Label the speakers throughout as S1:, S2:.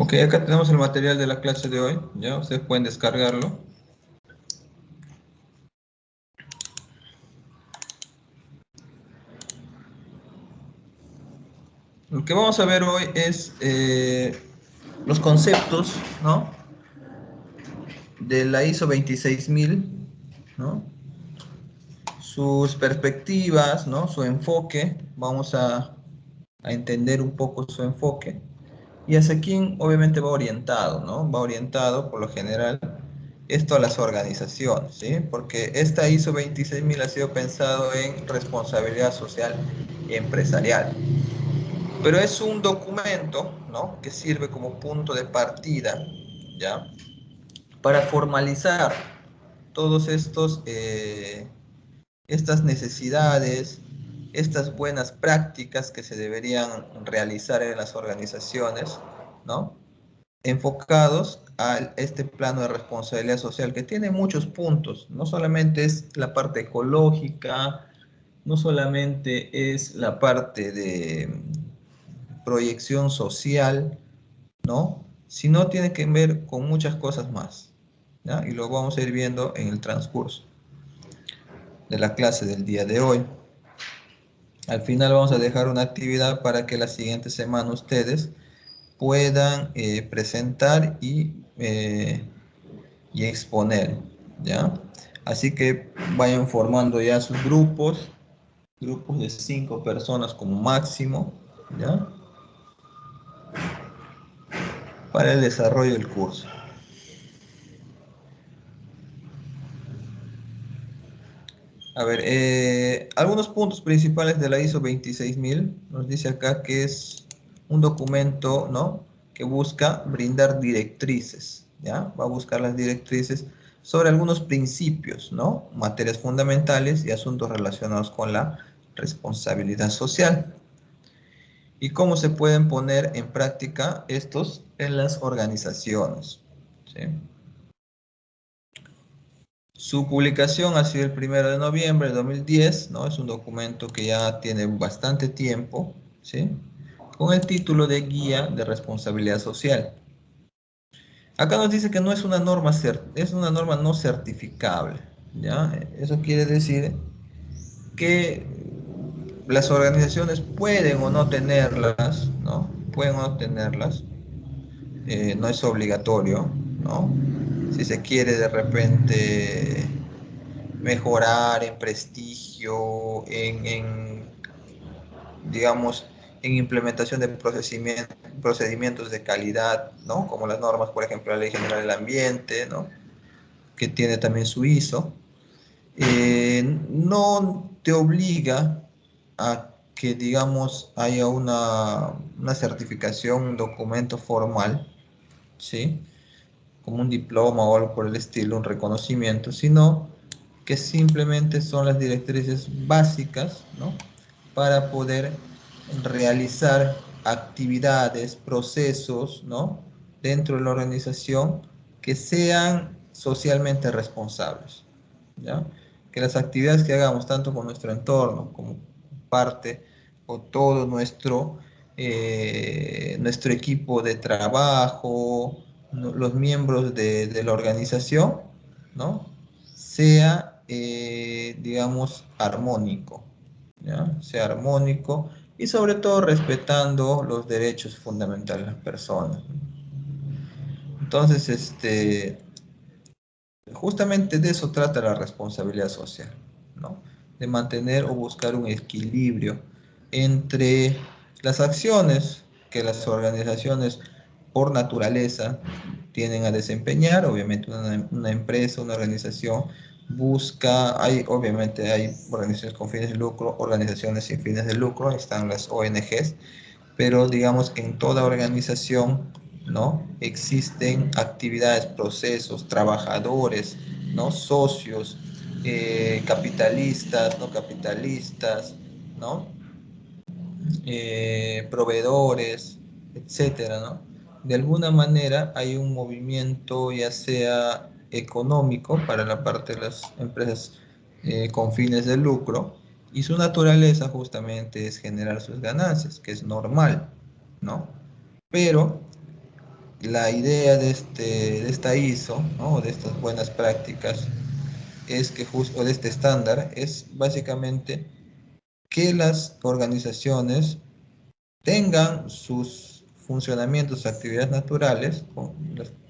S1: Ok, acá tenemos el material de la clase de hoy, ya ustedes pueden descargarlo. Lo que vamos a ver hoy es los conceptos, ¿no?, de la ISO 26000, ¿no?, sus perspectivas, ¿no?, su enfoque. Vamos a entender un poco su enfoque y hacia quién obviamente va orientado, ¿no? Va orientado por lo general esto a las organizaciones, ¿sí? Porque esta ISO 26000 ha sido pensado en responsabilidad social empresarial. Pero es un documento, ¿no?, que sirve como punto de partida, ¿ya?, para formalizar todos estas necesidades, estas buenas prácticas que se deberían realizar en las organizaciones, ¿no?, enfocados a este plano de responsabilidad social que tiene muchos puntos. No solamente es la parte ecológica, no solamente es la parte de proyección social, ¿no?, sino tiene que ver con muchas cosas más, ¿ya? Y lo vamos a ir viendo en el transcurso de la clase del día de hoy. Al final vamos a dejar una actividad para que la siguiente semana ustedes puedan presentar y exponer, ¿ya? Así que vayan formando ya sus grupos de 5 personas como máximo, ¿ya?, para el desarrollo del curso. A ver, algunos puntos principales de la ISO 26000. Nos dice acá que es un documento, ¿no?, que busca brindar directrices, ¿ya? Va a buscar las directrices sobre algunos principios, ¿no?, materias fundamentales y asuntos relacionados con la responsabilidad social. Y cómo se pueden poner en práctica estos en las organizaciones, ¿sí? Su publicación ha sido el 1 de noviembre de 2010, ¿no? Es un documento que ya tiene bastante tiempo, ¿sí?, con el título de Guía de Responsabilidad Social. Acá nos dice que no es una norma, es una norma no certificable, ¿ya? Eso quiere decir que las organizaciones pueden o no tenerlas, ¿no? Pueden o no tenerlas, no es obligatorio, ¿no? Si se quiere de repente mejorar en prestigio, digamos, en implementación de procedimientos de calidad, ¿no?, como las normas, por ejemplo, la Ley General del Ambiente, ¿no?, que tiene también su ISO, no te obliga a que, digamos, haya una certificación, un documento formal, ¿sí?, como un diploma o algo por el estilo, un reconocimiento, sino que simplemente son las directrices básicas, ¿no?, para poder realizar actividades, procesos, ¿no?, dentro de la organización que sean socialmente responsables, ¿ya? Que las actividades que hagamos, tanto con nuestro entorno como parte o todo nuestro equipo de trabajo, los miembros de la organización, ¿no?, sea, digamos, armónico, ¿ya? Sea armónico y sobre todo respetando los derechos fundamentales de las personas. Entonces, justamente de eso trata la responsabilidad social, ¿no?, de mantener o buscar un equilibrio entre las acciones que las organizaciones por naturaleza tienen a desempeñar. Obviamente una empresa, una organización obviamente hay organizaciones con fines de lucro, organizaciones sin fines de lucro, están las ONGs, pero digamos que en toda organización, ¿no?, existen actividades, procesos, trabajadores, ¿no?, socios, capitalistas, no capitalistas, ¿no?, proveedores, etcétera, ¿no? De alguna manera hay un movimiento, ya sea económico para la parte de las empresas con fines de lucro, y su naturaleza justamente es generar sus ganancias, que es normal, ¿no? Pero la idea de, de esta ISO, ¿no? De estas buenas prácticas, es que justo, de este estándar, es básicamente que las organizaciones tengan sus funcionamientos, actividades naturales, por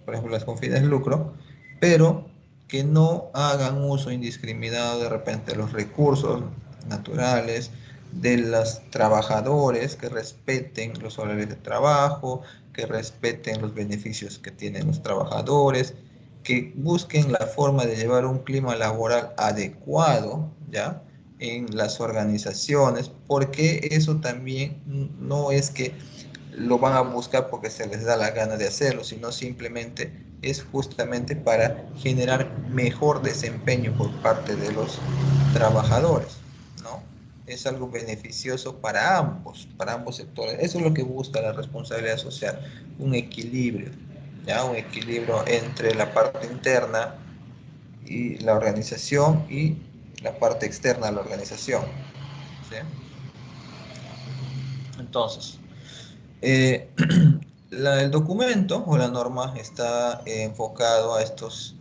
S1: ejemplo las con fines de lucro, pero que no hagan uso indiscriminado de repente de los recursos naturales, de los trabajadores, que respeten los horarios de trabajo, que respeten los beneficios que tienen los trabajadores, que busquen la forma de llevar un clima laboral adecuado, ¿ya? En las organizaciones, porque eso también no es que lo van a buscar porque se les da la gana de hacerlo, sino simplemente es justamente para generar mejor desempeño por parte de los trabajadores, ¿no? Es algo beneficioso para ambos sectores. Eso es lo que busca la responsabilidad social, un equilibrio, ¿ya? Un equilibrio entre la parte interna y la organización y la parte externa de la organización, ¿sí? Entonces, eh, el documento o la norma está enfocado a estos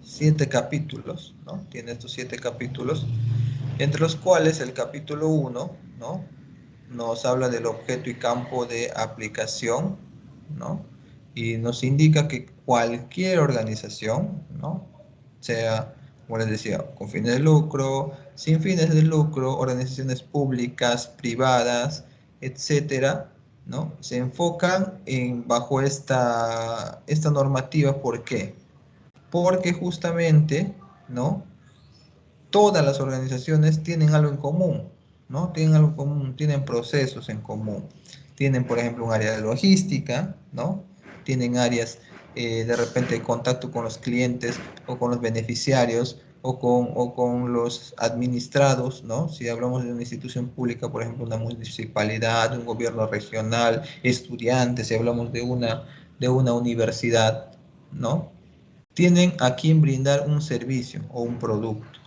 S1: 7 capítulos, ¿no? Tiene estos 7 capítulos, entre los cuales el capítulo 1, ¿no? Nos habla del objeto y campo de aplicación, ¿no? Y nos indica que cualquier organización, ¿no? Sea, como les decía, con fines de lucro, sin fines de lucro, organizaciones públicas, privadas, etcétera, ¿no? Se enfocan bajo esta normativa. ¿Por qué? Porque justamente, ¿no? Todas las organizaciones tienen algo en común, ¿no? Tienen algo en común, tienen procesos en común. Tienen, por ejemplo, un área de logística, ¿no? Tienen áreas de repente de contacto con los clientes o con los beneficiarios o con los administrados, ¿no? Si hablamos de una institución pública, por ejemplo, una municipalidad, un gobierno regional, estudiantes, si hablamos de una universidad, ¿no? Tienen a quien brindar un servicio o un producto,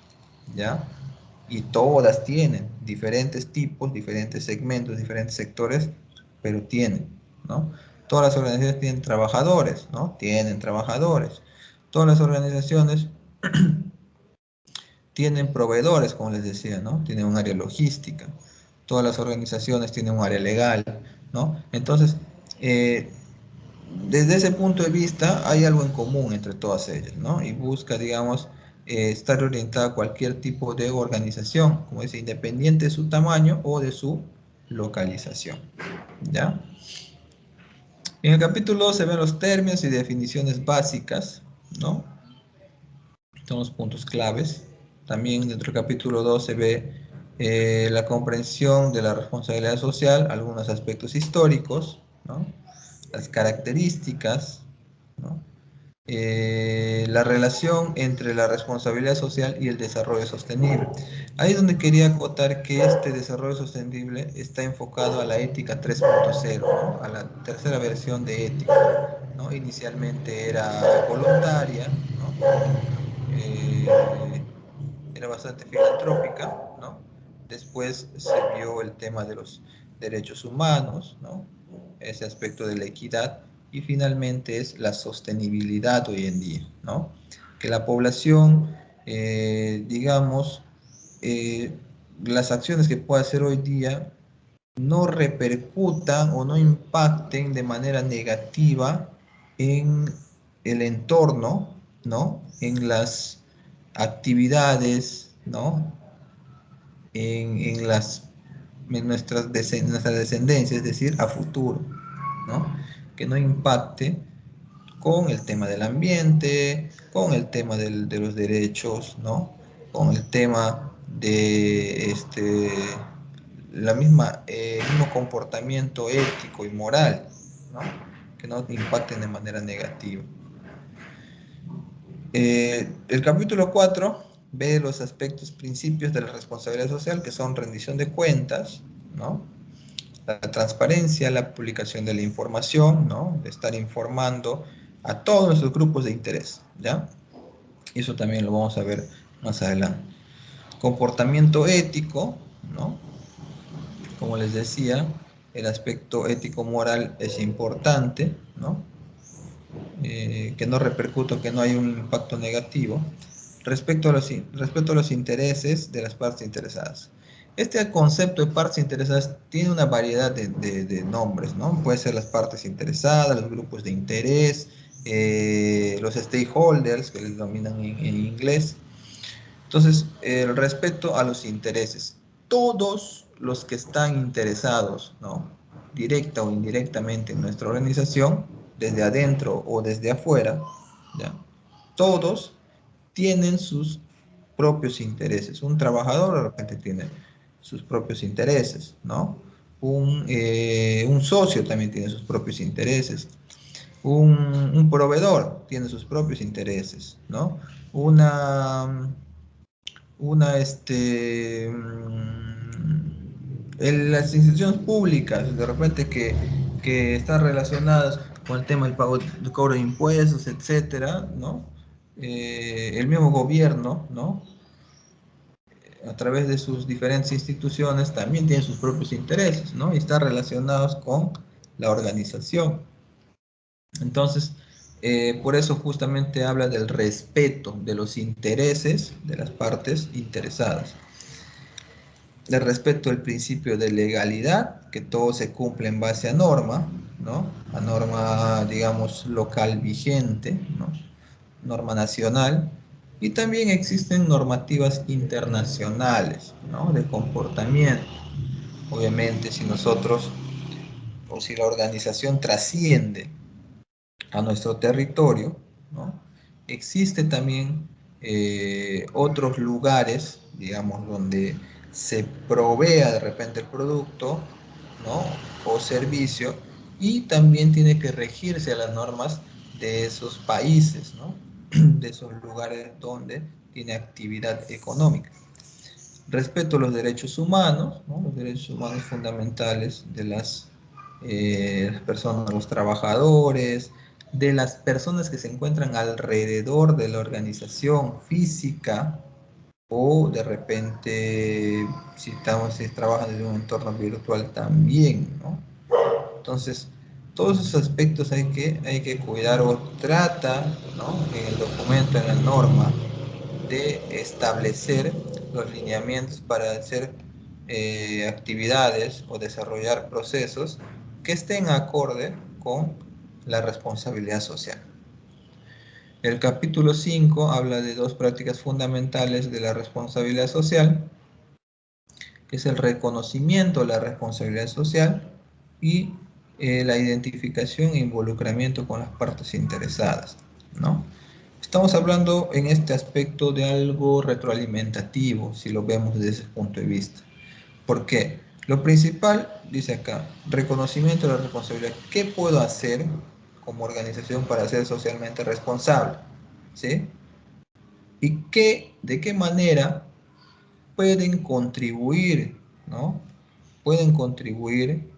S1: ¿ya? Y todas tienen diferentes tipos, diferentes segmentos, diferentes sectores, pero tienen, ¿no? Todas las organizaciones tienen trabajadores, ¿no? Tienen trabajadores. Todas las organizaciones tienen proveedores, como les decía, ¿no? Tienen un área logística. Todas las organizaciones tienen un área legal, ¿no? Entonces, eh, desde ese punto de vista hay algo en común entre todas ellas, ¿no? Y busca, digamos, estar orientada a cualquier tipo de organización, como dice, independiente de su tamaño o de su localización, ¿ya? En el capítulo 2 se ven los términos y definiciones básicas, ¿no? Son los puntos claves. También dentro del capítulo 2 se ve la comprensión de la responsabilidad social, algunos aspectos históricos, ¿no? Las características, ¿no? La relación entre la responsabilidad social y el desarrollo sostenible. Ahí es donde quería acotar que este desarrollo sostenible está enfocado a la ética 3.0, ¿no? A la tercera versión de ética, ¿no? Inicialmente era voluntaria, ¿no? Eh, Era bastante filantrópica, ¿no? Después se vio el tema de los derechos humanos, ¿no? Ese aspecto de la equidad, y finalmente es la sostenibilidad hoy en día, ¿no? Que la población, digamos, eh, las acciones que pueda hacer hoy día no repercutan o no impacten de manera negativa en el entorno, ¿no? En las actividades, ¿no? En nuestra descendencia, es decir, a futuro, ¿no? Que no impacte con el tema del ambiente, con el tema de los derechos, ¿no? Con el tema de mismo comportamiento ético y moral, ¿no? Que no impacten de manera negativa. El capítulo 4 ve los aspectos, principios de la responsabilidad social, que son rendición de cuentas, ¿no? La transparencia, la publicación de la información, ¿no? De estar informando a todos nuestros grupos de interés, ¿ya? Eso también lo vamos a ver más adelante. Comportamiento ético, ¿no? Como les decía, el aspecto ético-moral es importante, ¿no? que no repercuta, que no haya un impacto negativo respecto a los intereses de las partes interesadas. Este concepto de partes interesadas tiene una variedad de nombres, ¿no? Puede ser las partes interesadas, los grupos de interés, los stakeholders, que les denominan en inglés. Entonces, el respeto a los intereses. Todos los que están interesados, ¿no? Directa o indirectamente en nuestra organización, desde adentro o desde afuera, ¿ya? Todos tienen sus propios intereses. Un trabajador de repente tiene sus propios intereses, ¿no? Un socio también tiene sus propios intereses. Un proveedor tiene sus propios intereses, ¿no? Una, en las instituciones públicas, de repente que están relacionadas con el tema del pago de cobro de impuestos, etcétera, ¿no? El mismo gobierno, ¿no? A través de sus diferentes instituciones también tiene sus propios intereses, ¿no? Y están relacionados con la organización. Entonces, por eso justamente habla del respeto de los intereses de las partes interesadas. Le respeto el principio de legalidad, que todo se cumple en base a norma, ¿no? A norma, digamos, local vigente, ¿no? Norma nacional. Y también existen normativas internacionales, ¿no? De comportamiento. Obviamente, si nosotros o si la organización trasciende a nuestro territorio, ¿no? Existe también otros lugares, digamos, donde se provea de repente el producto, ¿no? O servicio, y también tiene que regirse a las normas de esos países, ¿no? De esos lugares donde tiene actividad económica. Respeto a los derechos humanos, ¿no? Los derechos humanos fundamentales de las personas, los trabajadores, de las personas que se encuentran alrededor de la organización física, o de repente si trabajan en un entorno virtual también, ¿no? Entonces, todos esos aspectos hay que cuidar, o trata, ¿no? En el documento, en la norma, de establecer los lineamientos para hacer actividades o desarrollar procesos que estén acorde con la responsabilidad social. El capítulo 5 habla de dos prácticas fundamentales de la responsabilidad social, que es el reconocimiento de la responsabilidad social y la identificación e involucramiento con las partes interesadas, ¿no? Estamos hablando en este aspecto de algo retroalimentativo, si lo vemos desde ese punto de vista. ¿Por qué? Lo principal, dice acá, reconocimiento de la responsabilidad. ¿Qué puedo hacer como organización para ser socialmente responsable? ¿Sí? ¿Y de qué manera pueden contribuir, ¿no? Pueden contribuir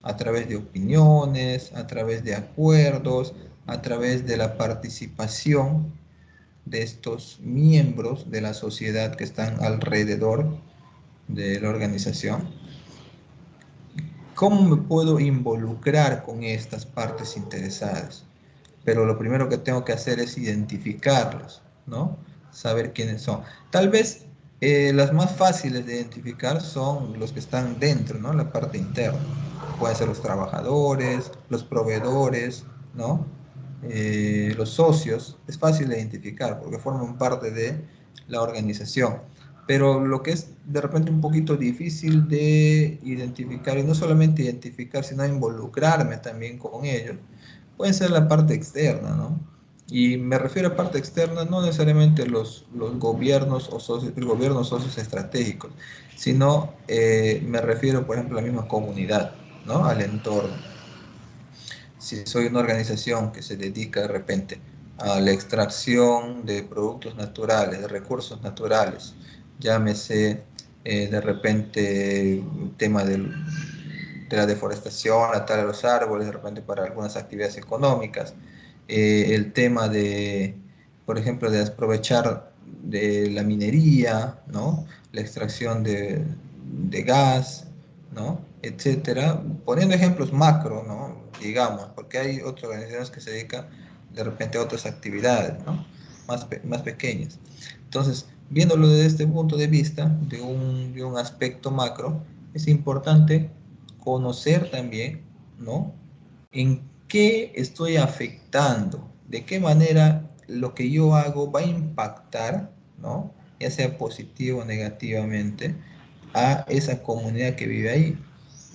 S1: a través de opiniones, a través de acuerdos, a través de la participación de estos miembros de la sociedad que están alrededor de la organización. ¿Cómo me puedo involucrar con estas partes interesadas? Pero lo primero que tengo que hacer es identificarlos, ¿no? Saber quiénes son. Tal vez las más fáciles de identificar son los que están dentro, ¿no? La parte interna. Pueden ser los trabajadores, los proveedores, ¿no? Los socios. Es fácil de identificar porque forman parte de la organización. Pero lo que es de repente un poquito difícil de identificar, y no solamente identificar, sino involucrarme también con ellos, puede ser la parte externa, ¿no? Y me refiero a parte externa, no necesariamente los gobiernos o socios, el gobierno socios estratégicos, sino me refiero, por ejemplo, a la misma comunidad, ¿no? Al entorno. Si soy una organización que se dedica de repente a la extracción de productos naturales, de recursos naturales, llámese de repente tema de la deforestación, la tala de los árboles, de repente para algunas actividades económicas, el tema de, por ejemplo, de aprovechar de la minería, ¿no? La extracción de gas, ¿no? Etcétera, poniendo ejemplos macro, ¿no? Digamos, porque hay otras organizaciones que se dedican de repente otras actividades, ¿no? Más pequeñas. Entonces, viéndolo desde este punto de vista, de un aspecto macro, es importante conocer también, ¿no? En qué estoy afectando, de qué manera lo que yo hago va a impactar, ¿no? Ya sea positivo o negativamente, a esa comunidad que vive ahí,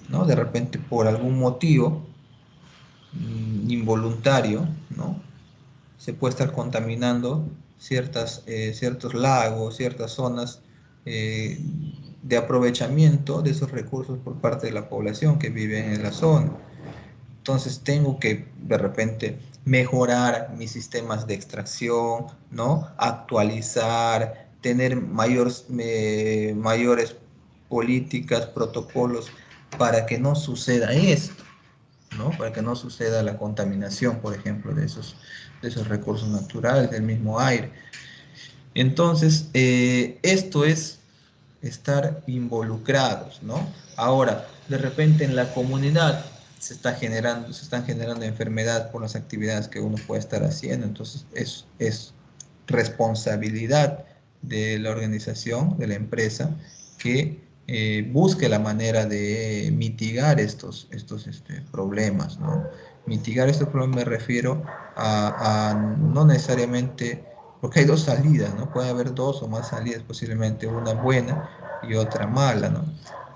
S1: ¿no? De repente por algún motivo involuntario, ¿no? Se puede estar contaminando ciertos lagos, ciertas zonas eh, de aprovechamiento de esos recursos por parte de la población que vive en la zona. Entonces tengo que de repente mejorar mis sistemas de extracción, ¿no? Actualizar, tener mayores políticas, protocolos para que no suceda esto, ¿no? Para que no suceda la contaminación, por ejemplo, de esos recursos naturales, del mismo aire. Entonces, esto es estar involucrados, ¿no? Ahora, de repente en la comunidad se están generando enfermedades por las actividades que uno puede estar haciendo, entonces es responsabilidad de la organización, de la empresa, que busque la manera de mitigar estos problemas, ¿no? Mitigar estos problemas me refiero a no necesariamente, porque hay dos salidas, ¿no? Puede haber dos o más salidas, posiblemente una buena y otra mala, ¿no?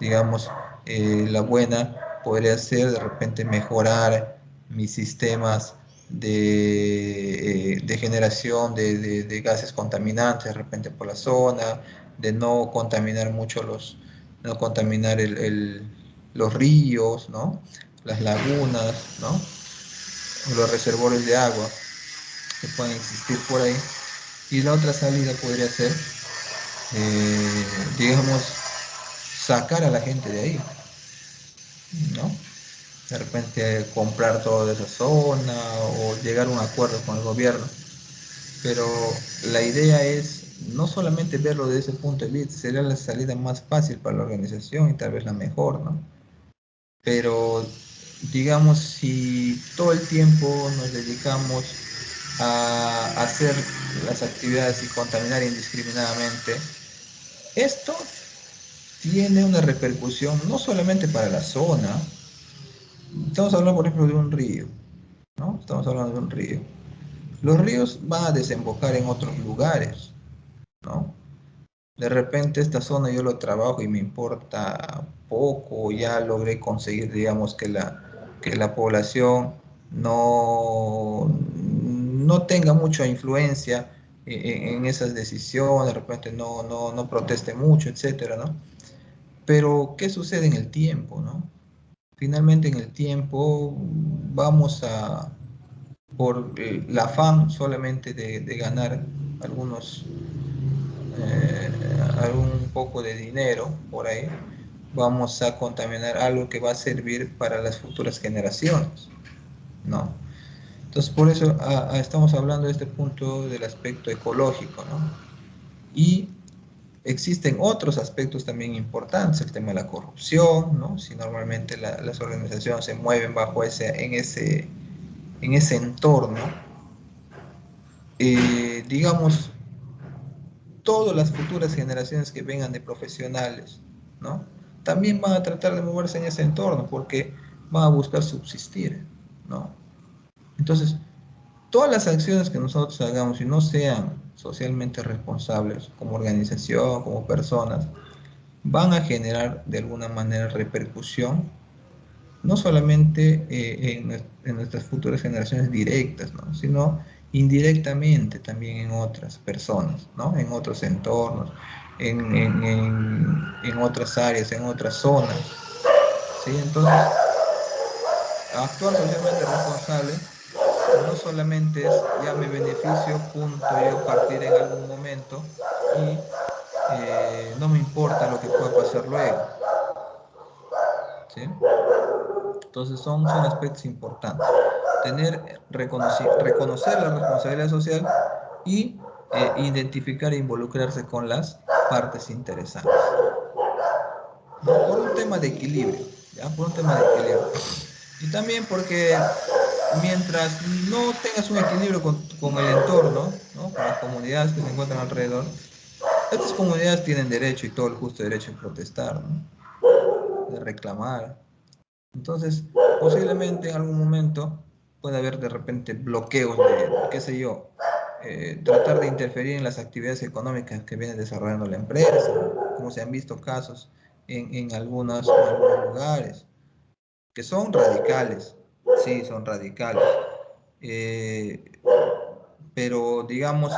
S1: Digamos, la buena podría ser de repente mejorar mis sistemas de generación de gases contaminantes de repente por la zona, de no contaminar mucho no contaminar los ríos, ¿no? Las lagunas, ¿no? Los reservorios de agua que pueden existir por ahí. Y la otra salida podría ser, digamos, sacar a la gente de ahí, ¿no? De repente comprar toda esa zona o llegar a un acuerdo con el gobierno. Pero la idea es no solamente verlo desde ese punto de vista, sería la salida más fácil para la organización y tal vez la mejor, ¿no? Pero digamos, si todo el tiempo nos dedicamos a hacer las actividades y contaminar indiscriminadamente, esto tiene una repercusión no solamente para la zona, estamos hablando por ejemplo de un río, ¿no? Estamos hablando de un río. Los ríos van a desembocar en otros lugares, ¿no? De repente esta zona yo lo trabajo y me importa poco, ya logré conseguir, digamos, que la población no tenga mucha influencia en esas decisiones, de repente no proteste mucho, etcétera, ¿no? Pero, ¿qué sucede en el tiempo, no? Finalmente en el tiempo vamos por el afán solamente de ganar algunos eh, algún poco de dinero por ahí, vamos a contaminar algo que va a servir para las futuras generaciones, ¿no? Entonces, por eso estamos hablando de este punto del aspecto ecológico, ¿no? Y existen otros aspectos también importantes, el tema de la corrupción, ¿no? Si normalmente las organizaciones se mueven bajo en ese entorno, digamos, todas las futuras generaciones que vengan de profesionales, ¿no? También van a tratar de moverse en ese entorno porque van a buscar subsistir, ¿no? Entonces, todas las acciones que nosotros hagamos y no sean socialmente responsables como organización, como personas, van a generar de alguna manera repercusión, no solamente en nuestras futuras generaciones directas, ¿no? Sino indirectamente también en otras personas, ¿no? En otros entornos, en otras áreas, en otras zonas, ¿sí? Entonces, actuar socialmente responsable no solamente es ya me beneficio, punto, yo partir en algún momento y no me importa lo que pueda pasar luego, ¿sí? Entonces son aspectos importantes. Reconocer la responsabilidad social y identificar e involucrarse con las partes interesadas. ¿No? Por un tema de equilibrio, ¿ya? Por un tema de equilibrio. Y también porque mientras no tengas un equilibrio con el entorno, ¿no? Con las comunidades que se encuentran alrededor, estas comunidades tienen derecho y todo el justo derecho de protestar, ¿no? De reclamar. Entonces, posiblemente en algún momento puede haber de repente bloqueos de, qué sé yo, tratar de interferir en las actividades económicas que viene desarrollando la empresa, como se han visto casos en algunos lugares, que son radicales, sí, son radicales, eh, pero digamos,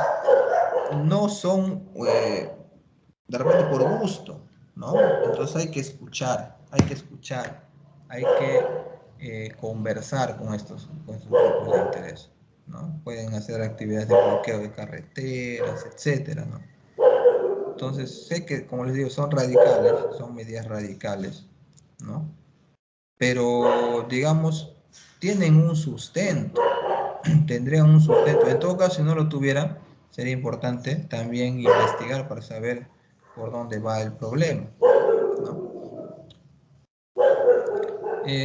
S1: no son de repente por gusto, ¿no? Entonces hay que escuchar, hay que conversar con estos grupos de interés, ¿no? Pueden hacer actividades de bloqueo de carreteras, etcétera, ¿no? Entonces, sé que, como les digo, son radicales, son medidas radicales, ¿no? Pero, digamos, tienen un sustento, tendrían un sustento. En todo caso, si no lo tuvieran, sería importante también investigar para saber por dónde va el problema, ¿no?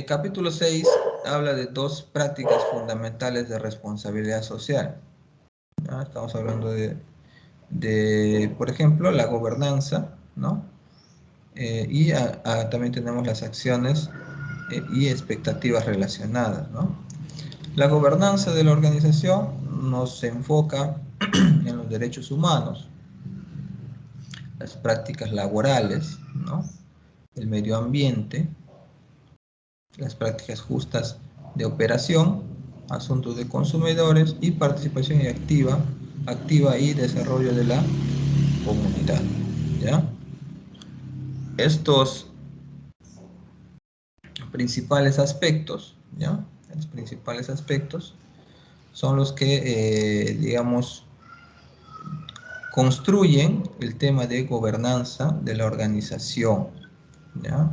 S1: Capítulo 6 habla de dos prácticas fundamentales de responsabilidad social, ¿no? Estamos hablando por ejemplo, la gobernanza, ¿no? Y también tenemos las acciones y expectativas relacionadas, ¿no? La gobernanza de la organización nos enfoca en los derechos humanos, las prácticas laborales, ¿no? El medio ambiente, las prácticas justas de operación, asuntos de consumidores y participación activa y desarrollo de la comunidad, ¿ya? Estos principales aspectos, ¿ya? Los principales aspectos son los que, digamos, construyen el tema de gobernanza de la organización, ¿ya?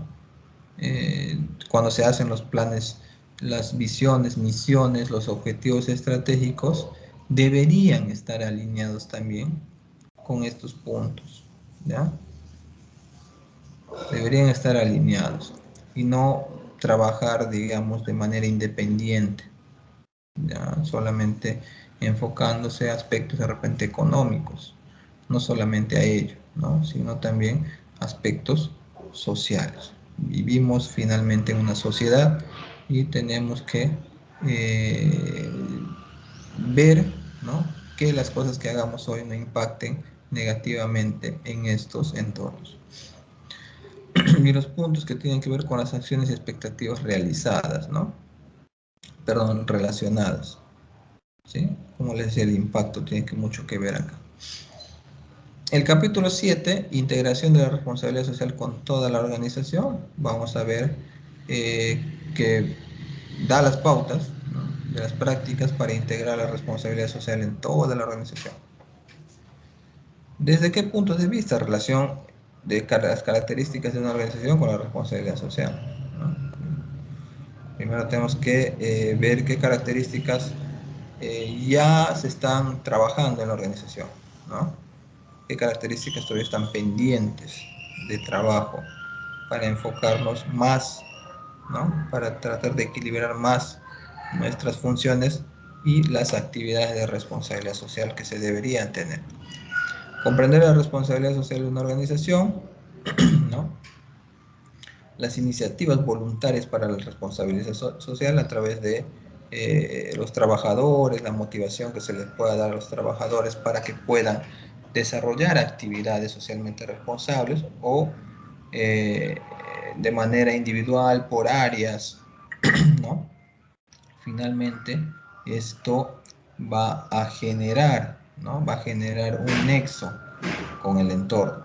S1: Cuando se hacen los planes, las visiones, misiones, los objetivos estratégicos, deberían estar alineados también con estos puntos, ¿ya? Deberían estar alineados y no trabajar, digamos, de manera independiente, ¿ya? Solamente enfocándose a aspectos de repente económicos, no solamente a ello, ¿no? Sino también aspectos sociales. Vivimos finalmente en una sociedad y tenemos que eh, ver, ¿no? Que las cosas que hagamos hoy no impacten negativamente en estos entornos. Y los puntos que tienen que ver con las acciones y expectativas realizadas, ¿no? Perdón, relacionadas, ¿sí? Como les decía, el impacto tiene mucho que ver acá. El capítulo 7, integración de la responsabilidad social con toda la organización. Vamos a ver que da las pautas, ¿no? De las prácticas para integrar la responsabilidad social en toda la organización. ¿Desde qué puntos de vista relación de las características de una organización con la responsabilidad social, ¿no? Primero tenemos que ver qué características ya se están trabajando en la organización, ¿no? Qué características todavía están pendientes de trabajo para enfocarnos más, ¿no? Para tratar de equilibrar más nuestras funciones y las actividades de responsabilidad social que se deberían tener. Comprender la responsabilidad social de una organización, ¿no? Las iniciativas voluntarias para la responsabilidad social a través de los trabajadores, la motivación que se les pueda dar a los trabajadores para que puedan desarrollar actividades socialmente responsables o de manera individual por áreas, ¿no? Finalmente, esto va a generar, ¿no? Va a generar un nexo con el entorno,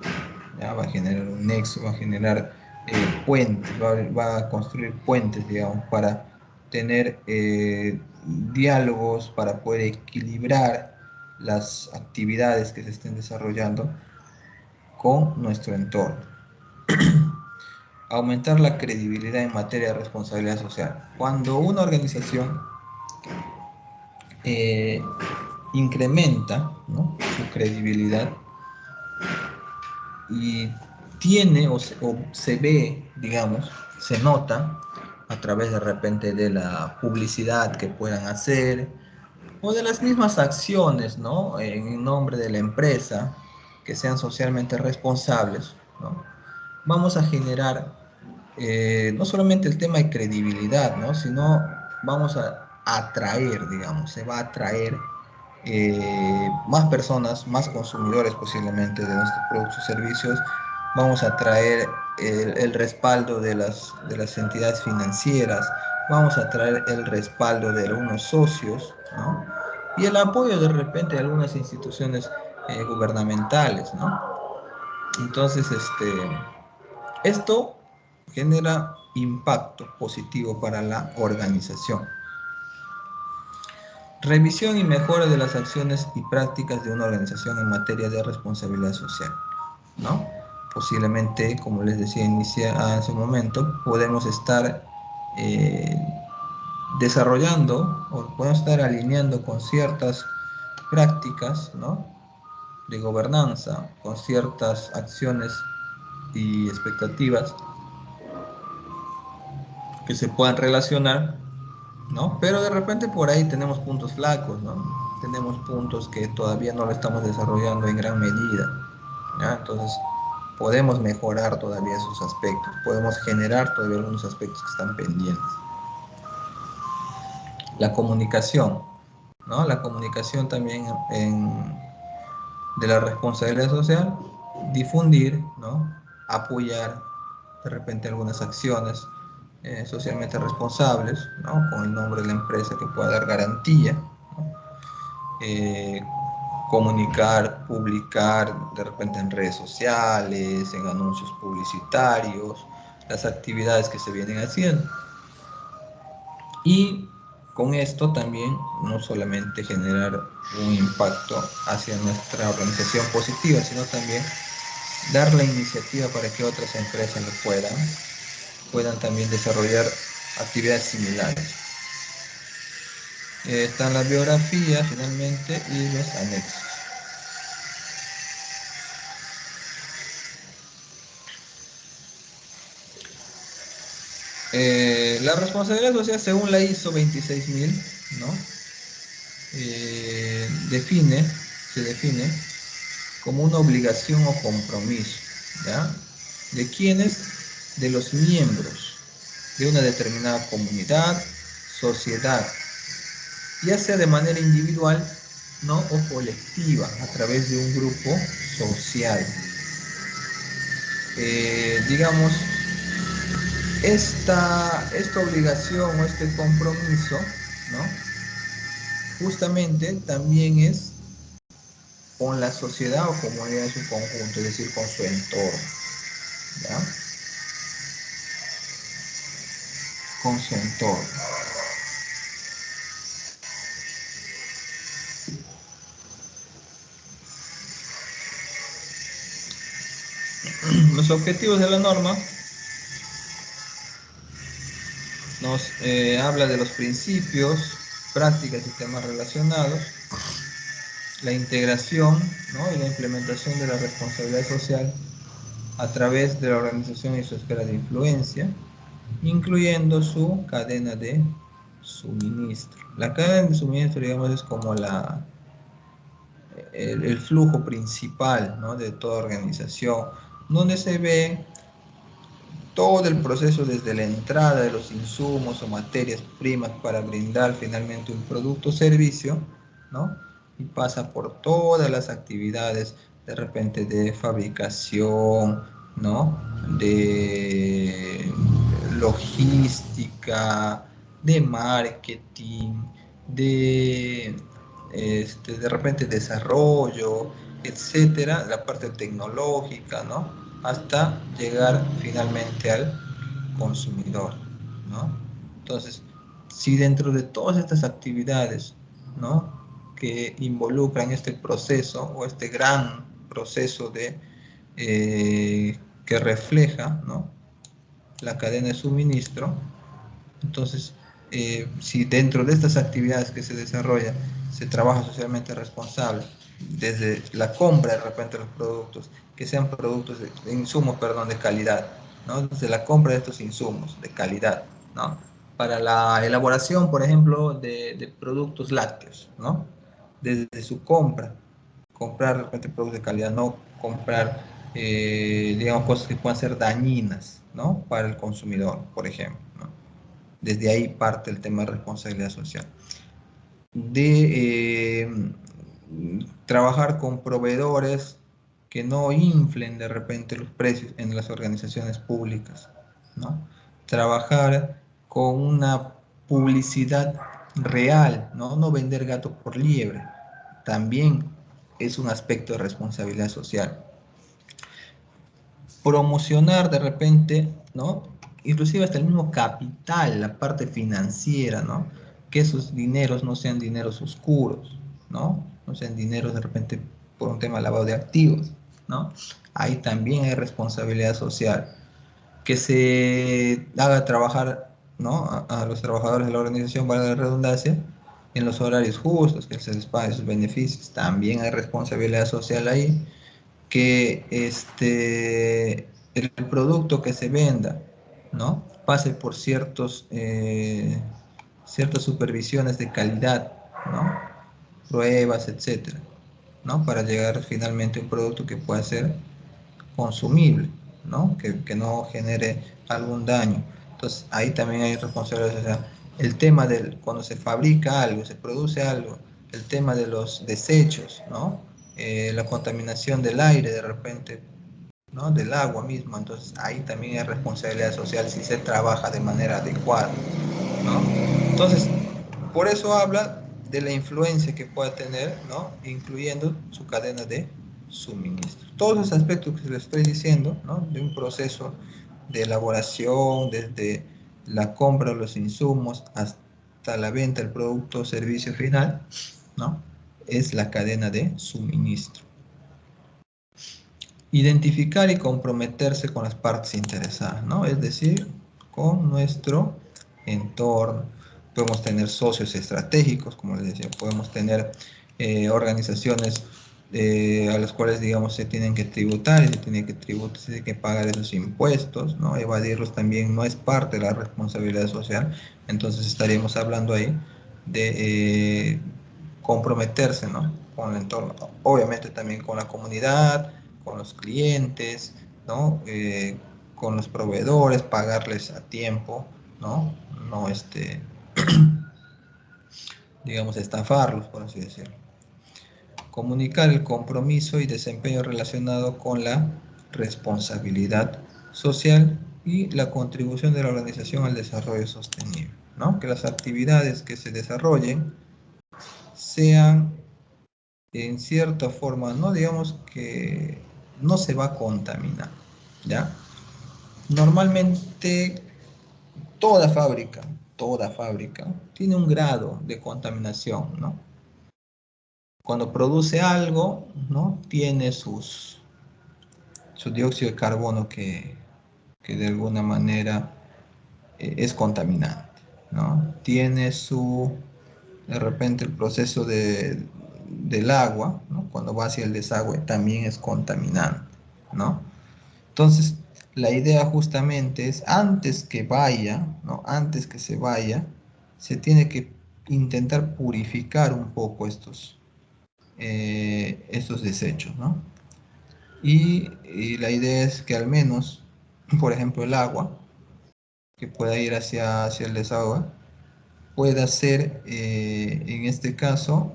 S1: ¿ya? Va a generar un nexo, va a generar puentes, va a construir puentes, digamos, para tener diálogos, para poder equilibrar las actividades que se estén desarrollando con nuestro entorno. Aumentar la credibilidad en materia de responsabilidad social. Cuando una organización incrementa, ¿no? Su credibilidad y tiene o se ve, digamos, se nota a través de repente de la publicidad que puedan hacer, o de las mismas acciones, ¿no? En nombre de la empresa, que sean socialmente responsables, ¿no? Vamos a generar no solamente el tema de credibilidad, ¿no? Sino vamos a atraer, digamos, se va a atraer más personas, más consumidores posiblemente de nuestros productos y servicios. Vamos a traer el respaldo de las entidades financieras, vamos a traer el respaldo de algunos socios, ¿no? Y el apoyo de repente de algunas instituciones gubernamentales, ¿no? Entonces, esto genera impacto positivo para la organización. Revisión y mejora de las acciones y prácticas de una organización en materia de responsabilidad social, ¿no? Posiblemente, como les decía hace un momento, podemos estar eh, desarrollando o podemos estar alineando con ciertas prácticas, ¿no? De gobernanza, con ciertas acciones y expectativas que se puedan relacionar, ¿no? Pero de repente por ahí tenemos puntos flacos, ¿no? Tenemos puntos que todavía no lo estamos desarrollando en gran medida, ¿ya? Entonces, podemos mejorar todavía esos aspectos, podemos generar todavía algunos aspectos que están pendientes. La comunicación, ¿no? La comunicación también de la responsabilidad social, difundir, ¿no? Apoyar de repente algunas acciones socialmente responsables, ¿no? Con el nombre de la empresa que pueda dar garantía, ¿no? eh, Comunicar, publicar de repente en redes sociales, en anuncios publicitarios, las actividades que se vienen haciendo. Y con esto también no solamente generar un impacto hacia nuestra organización positiva, sino también dar la iniciativa para que otras empresas lo puedan también desarrollar actividades similares. Están las biografías finalmente y los anexos. La responsabilidad social según la ISO 26000, ¿no? Se define como una obligación o compromiso, ¿ya? ¿De quiénes? De los miembros de una determinada comunidad, sociedad, ya sea de manera individual, ¿no? O colectiva, a través de un grupo social. Digamos, esta obligación o este compromiso, ¿no? Justamente también es con la sociedad o comunidad en su conjunto, es decir, con su entorno, ¿ya? Con su entorno. Los objetivos de la norma nos habla de los principios, prácticas y temas relacionados, la integración, ¿no? Y la implementación de la responsabilidad social a través de la organización y su esfera de influencia, incluyendo su cadena de suministro. La cadena de suministro, digamos, es como el flujo principal, ¿no? De toda organización, donde se ve todo el proceso desde la entrada de los insumos o materias primas para brindar finalmente un producto o servicio, ¿no? Y pasa por todas las actividades de repente de fabricación, ¿no? De logística, de marketing, de repente desarrollo, etcétera, la parte tecnológica, ¿no? Hasta llegar finalmente al consumidor, ¿no? Entonces, si dentro de todas estas actividades, ¿no? Que involucran este proceso o este gran proceso que refleja, ¿no? La cadena de suministro, entonces, si dentro de estas actividades que se desarrollan se trabaja socialmente responsable, desde la compra de repente de los productos, que sean productos de insumos, perdón, de calidad, ¿no? Desde la compra de estos insumos de calidad, ¿no? Para la elaboración, por ejemplo, de productos lácteos, ¿no? Desde su comprar de repente productos de calidad, no comprar, digamos, cosas que puedan ser dañinas, ¿no? Para el consumidor, por ejemplo, ¿no? Desde ahí parte el tema de responsabilidad social. De trabajar con proveedores que no inflen de repente los precios en las organizaciones públicas, ¿no? Trabajar con una publicidad real, ¿no? No vender gato por liebre. También es un aspecto de responsabilidad social. Promocionar de repente, ¿no? Inclusive hasta el mismo capital, la parte financiera, ¿no? Que esos dineros no sean dineros oscuros, ¿no? No sean dineros de repente por un tema de lavado de activos, ¿no? Ahí también hay responsabilidad social. Que se haga trabajar, ¿no? A los trabajadores de la organización, valga la redundancia, en los horarios justos, que se les pague sus beneficios. También hay responsabilidad social ahí. Que el producto que se venda, ¿no? Pase por ciertas supervisiones de calidad, ¿no? Pruebas, etcétera, ¿no? Para llegar finalmente a un producto que pueda ser consumible, ¿no? Que no genere algún daño. Entonces, ahí también hay responsabilidad. O sea, el tema del, cuando se fabrica algo, se produce algo, el tema de los desechos, ¿no? La contaminación del aire de repente, ¿no? Del agua mismo. Entonces, ahí también hay responsabilidad social si se trabaja de manera adecuada, ¿no? Entonces, por eso habla de la influencia que pueda tener, ¿no? Incluyendo su cadena de suministro. Todos los aspectos que les estoy diciendo, ¿no? De un proceso de elaboración, desde la compra de los insumos hasta la venta del producto o servicio final, ¿no? Es la cadena de suministro. Identificar y comprometerse con las partes interesadas, ¿no? Es decir, con nuestro entorno. Podemos tener socios estratégicos, como les decía, podemos tener organizaciones a las cuales, digamos, se tienen que tributar, y se tiene que tributar, se tiene que pagar esos impuestos, ¿no? Evadirlos también no es parte de la responsabilidad social, entonces estaríamos hablando ahí de comprometerse, ¿no? Con el entorno, obviamente también con la comunidad, con los clientes, ¿no? Con los proveedores, pagarles a tiempo, ¿no? No, digamos, estafarlos, por así decirlo. Comunicar el compromiso y desempeño relacionado con la responsabilidad social y la contribución de la organización al desarrollo sostenible, ¿no? Que las actividades que se desarrollen sean en cierta forma, no digamos que no se va a contaminar, ¿ya? Normalmente toda fábrica tiene un grado de contaminación, ¿no? Cuando produce algo, ¿no? Tiene su dióxido de carbono que de alguna manera es contaminante, ¿no? Tiene de repente el proceso del agua, ¿no? Cuando va hacia el desagüe también es contaminante, ¿no? Entonces, la idea justamente es, antes que vaya, ¿no? Antes que se vaya, se tiene que intentar purificar un poco estos desechos, ¿no? Y la idea es que al menos, por ejemplo, el agua, que pueda ir hacia el desagüe, pueda ser, en este caso,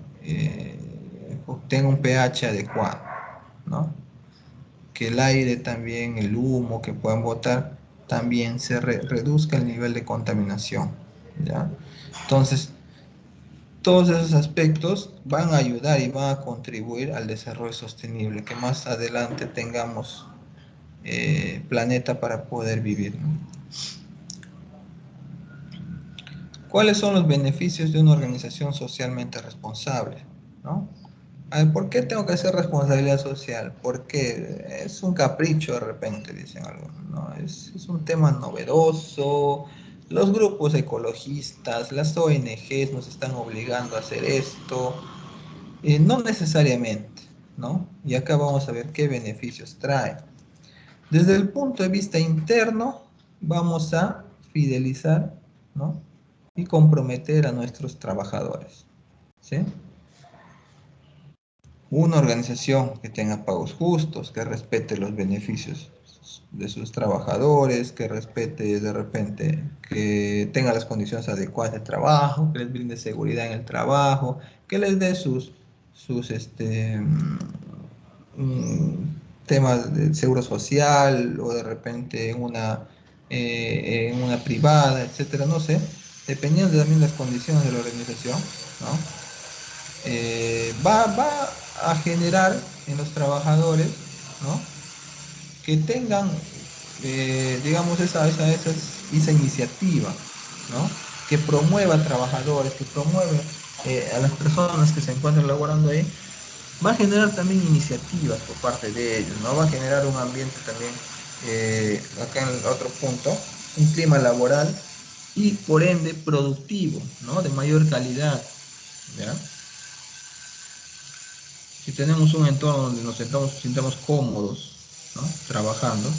S1: tenga un pH adecuado, ¿no? Que el aire también, el humo que puedan botar, también se reduzca el nivel de contaminación, ¿ya? Entonces, todos esos aspectos van a ayudar y van a contribuir al desarrollo sostenible, que más adelante tengamos planeta para poder vivir, ¿no? ¿Cuáles son los beneficios de una organización socialmente responsable? ¿No? A ver, ¿por qué tengo que hacer responsabilidad social? Porque es un capricho de repente, dicen algunos, ¿no? Es un tema novedoso, los grupos ecologistas, las ONGs nos están obligando a hacer esto, no necesariamente, ¿no? Y acá vamos a ver qué beneficios trae. Desde el punto de vista interno, vamos a fidelizar ¿no? Y comprometer a nuestros trabajadores, ¿sí? Una organización que tenga pagos justos, que respete los beneficios de sus trabajadores, que respete de repente, que tenga las condiciones adecuadas de trabajo, que les brinde seguridad en el trabajo, que les dé temas de seguro social o de repente en una privada, etcétera, no sé, dependiendo también de las condiciones de la organización, ¿no? Va a generar en los trabajadores, ¿no? Que tengan, digamos, esa iniciativa, ¿no? Que promueva a trabajadores, que promueve a las personas que se encuentran laborando ahí, va a generar también iniciativas por parte de ellos, ¿no? Va a generar un ambiente también, acá en el otro punto, un clima laboral y por ende productivo, ¿no? De mayor calidad, ¿ya? Si tenemos un entorno donde nos sintamos cómodos, ¿no? Trabajando,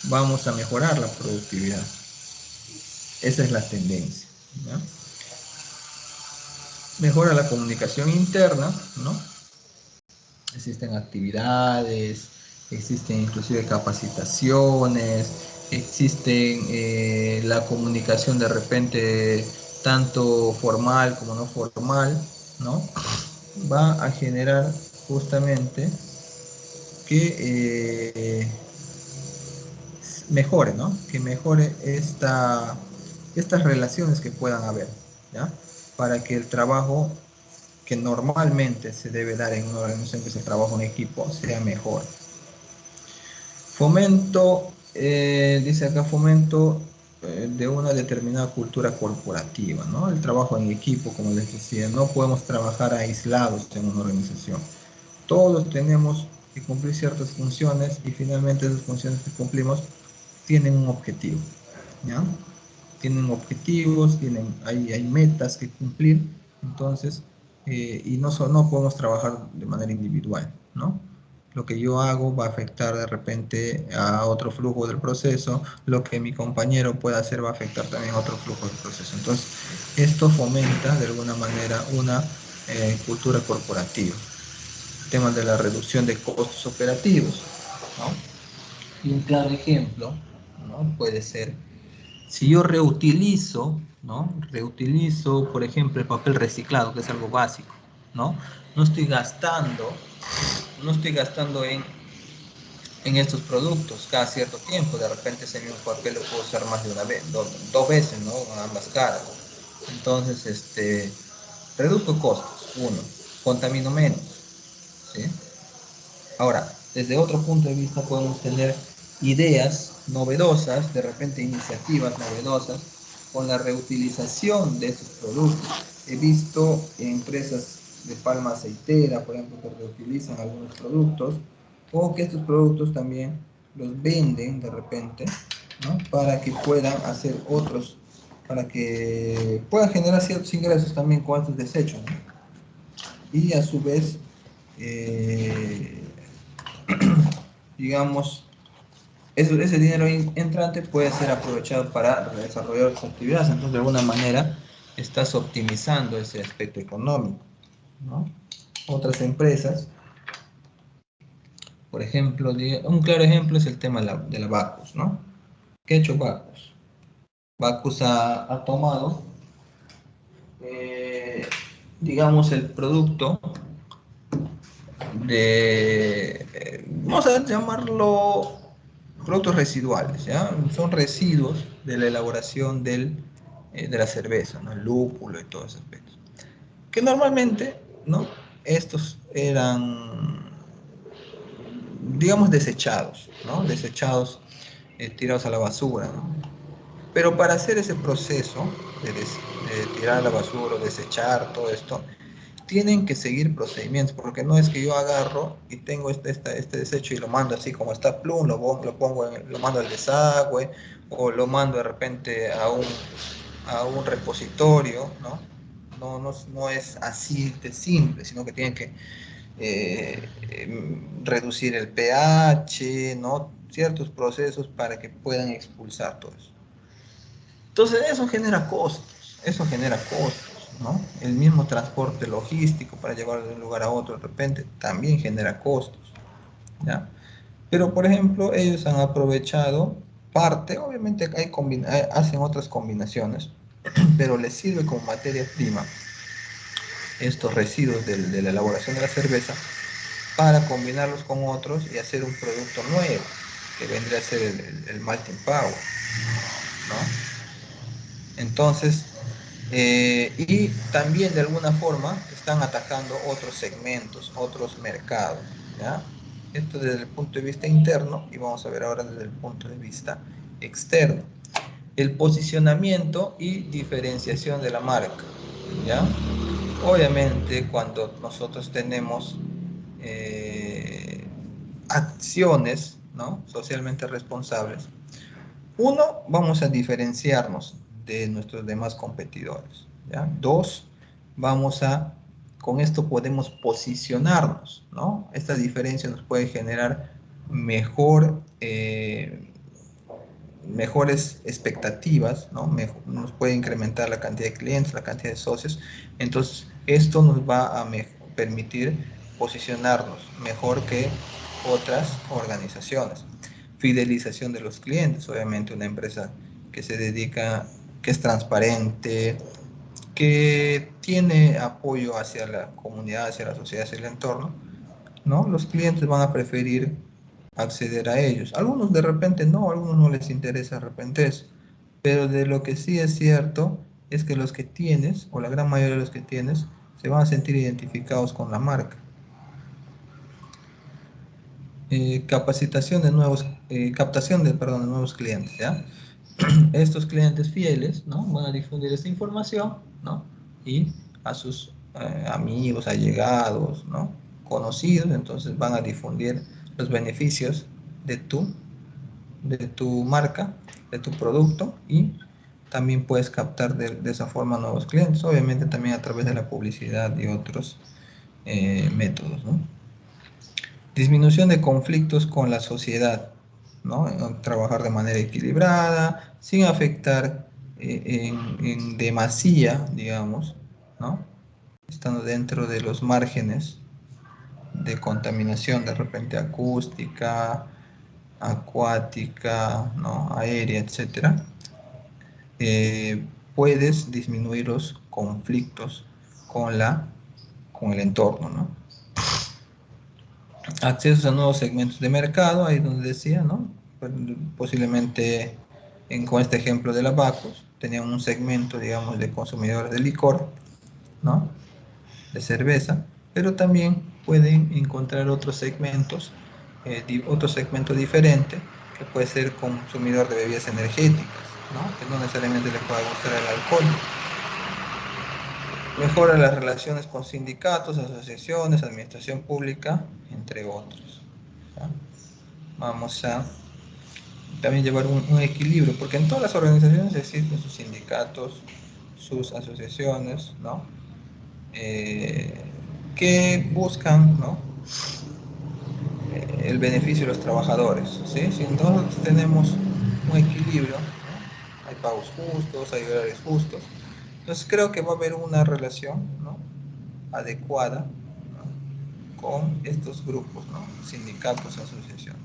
S1: vamos a mejorar la productividad. Esa es la tendencia, ¿no? Mejora la comunicación interna, ¿no? Existen actividades, existen inclusive capacitaciones, existen la comunicación de repente tanto formal como no formal, ¿no? Va a generar justamente que mejore, ¿no? Que mejore estas relaciones que puedan haber, ¿ya? Para que el trabajo que normalmente se debe dar en una organización, que es el trabajo en equipo, sea mejor. Fomento, dice acá, fomento de una determinada cultura corporativa, ¿no? El trabajo en equipo, como les decía, no podemos trabajar aislados en una organización. Todos tenemos que cumplir ciertas funciones y finalmente esas funciones que cumplimos tienen un objetivo, ¿ya? Tienen objetivos, hay metas que cumplir, entonces, y no podemos trabajar de manera individual, ¿no? Lo que yo hago va a afectar de repente a otro flujo del proceso, lo que mi compañero pueda hacer va a afectar también a otro flujo del proceso. Entonces, esto fomenta de alguna manera una cultura corporativa. Temas de la reducción de costos operativos, ¿no? Y un claro ejemplo, ¿no? Puede ser, si yo reutilizo, ¿no? Reutilizo, por ejemplo, el papel reciclado, que es algo básico, ¿no? No estoy gastando, no estoy gastando en estos productos cada cierto tiempo. De repente ese mismo papel lo puedo usar más de una vez, dos veces, ¿no? Ambas caras. Entonces, reduzco costos, uno, contamino menos, ¿sí? Ahora, desde otro punto de vista podemos tener ideas novedosas, de repente iniciativas novedosas, con la reutilización de estos productos. He visto empresas de palma aceitera, por ejemplo, que reutilizan algunos productos, o que estos productos también los venden de repente, ¿no? Para que puedan hacer otros, para que puedan generar ciertos ingresos también con estos desechos, ¿no? Y a su vez, eh, digamos, ese dinero entrante puede ser aprovechado para desarrollar otras actividades. Entonces, de alguna manera, estás optimizando ese aspecto económico, ¿no? Otras empresas, por ejemplo, un claro ejemplo es el tema de la Bacus, ¿no? ¿Qué ha hecho Bacus? Bacus ha tomado, eh, digamos, el producto vamos a llamarlo productos residuales, ¿ya? Son residuos de la elaboración de la cerveza, ¿no? El lúpulo y todo ese aspecto. Que normalmente, ¿no? Estos eran, digamos, desechados, ¿no? Desechados, tirados a la basura, ¿no? Pero para hacer ese proceso de tirar a la basura o desechar todo esto, tienen que seguir procedimientos, porque no es que yo agarro y tengo este desecho y lo mando así como está, plum, lo mando al desagüe, o lo mando de repente a un repositorio, ¿no? No es así de simple, sino que tienen que reducir el pH, ¿no? Ciertos procesos para que puedan expulsar todo eso. Entonces eso genera costos, ¿no? El mismo transporte logístico para llevarlo de un lugar a otro de repente también genera costos, ¿ya? Pero, por ejemplo, ellos han aprovechado parte, obviamente hacen otras combinaciones, pero les sirve como materia prima estos residuos de la elaboración de la cerveza para combinarlos con otros y hacer un producto nuevo, que vendría a ser el malting power, ¿no? Entonces, y también de alguna forma están atacando otros segmentos, otros mercados, ¿ya? Esto desde el punto de vista interno y vamos a ver ahora desde el punto de vista externo. El posicionamiento y diferenciación de la marca, ¿ya? Obviamente cuando nosotros tenemos acciones, ¿no?, socialmente responsables, uno, vamos a diferenciarnos de nuestros demás competidores, ¿ya? Dos, con esto podemos posicionarnos, ¿no? Esta diferencia nos puede generar mejores expectativas, ¿no? Nos puede incrementar la cantidad de clientes, la cantidad de socios. Entonces, esto nos va a permitir posicionarnos mejor que otras organizaciones. Fidelización de los clientes, obviamente una empresa que se dedica, que es transparente, que tiene apoyo hacia la comunidad, hacia la sociedad, hacia el entorno, ¿no? Los clientes van a preferir acceder a ellos. Algunos de repente no, a algunos no les interesa de repente eso, pero de lo que sí es cierto es que los que tienes, o la gran mayoría de los que tienes, se van a sentir identificados con la marca. Capacitación de nuevos, captación de, perdón, de nuevos clientes, ¿ya? Estos clientes fieles, ¿no?, van a difundir esta información, ¿no?, y a sus amigos, allegados, ¿no?, conocidos, entonces van a difundir los beneficios de tu marca, de tu producto, y también puedes captar de esa forma nuevos clientes, obviamente también a través de la publicidad y otros métodos, ¿no? Disminución de conflictos con la sociedad, ¿no? Trabajar de manera equilibrada, sin afectar en demasía, digamos, ¿no? Estando dentro de los márgenes de contaminación de repente acústica, acuática, ¿no?, aérea, etcétera. Puedes disminuir los conflictos con el entorno, ¿no? Accesos a nuevos segmentos de mercado, ahí donde decía, ¿no? Posiblemente con este ejemplo de la Bacus, tenían un segmento, digamos, de consumidores de licor, ¿no?, de cerveza, pero también pueden encontrar otros segmentos, otro segmento diferente, que puede ser consumidor de bebidas energéticas, ¿no?, que no necesariamente le pueda gustar el alcohol. Mejora las relaciones con sindicatos, asociaciones, administración pública, entre otros, ¿ya? Vamos a también llevar un equilibrio, porque en todas las organizaciones existen sus sindicatos, sus asociaciones, ¿no?, que buscan, ¿no?, el beneficio de los trabajadores, ¿sí? Si nosotros tenemos un equilibrio, ¿no?, hay pagos justos, hay horarios justos, entonces creo que va a haber una relación, ¿no?, adecuada, ¿no?, con estos grupos, ¿no?, sindicatos, asociaciones.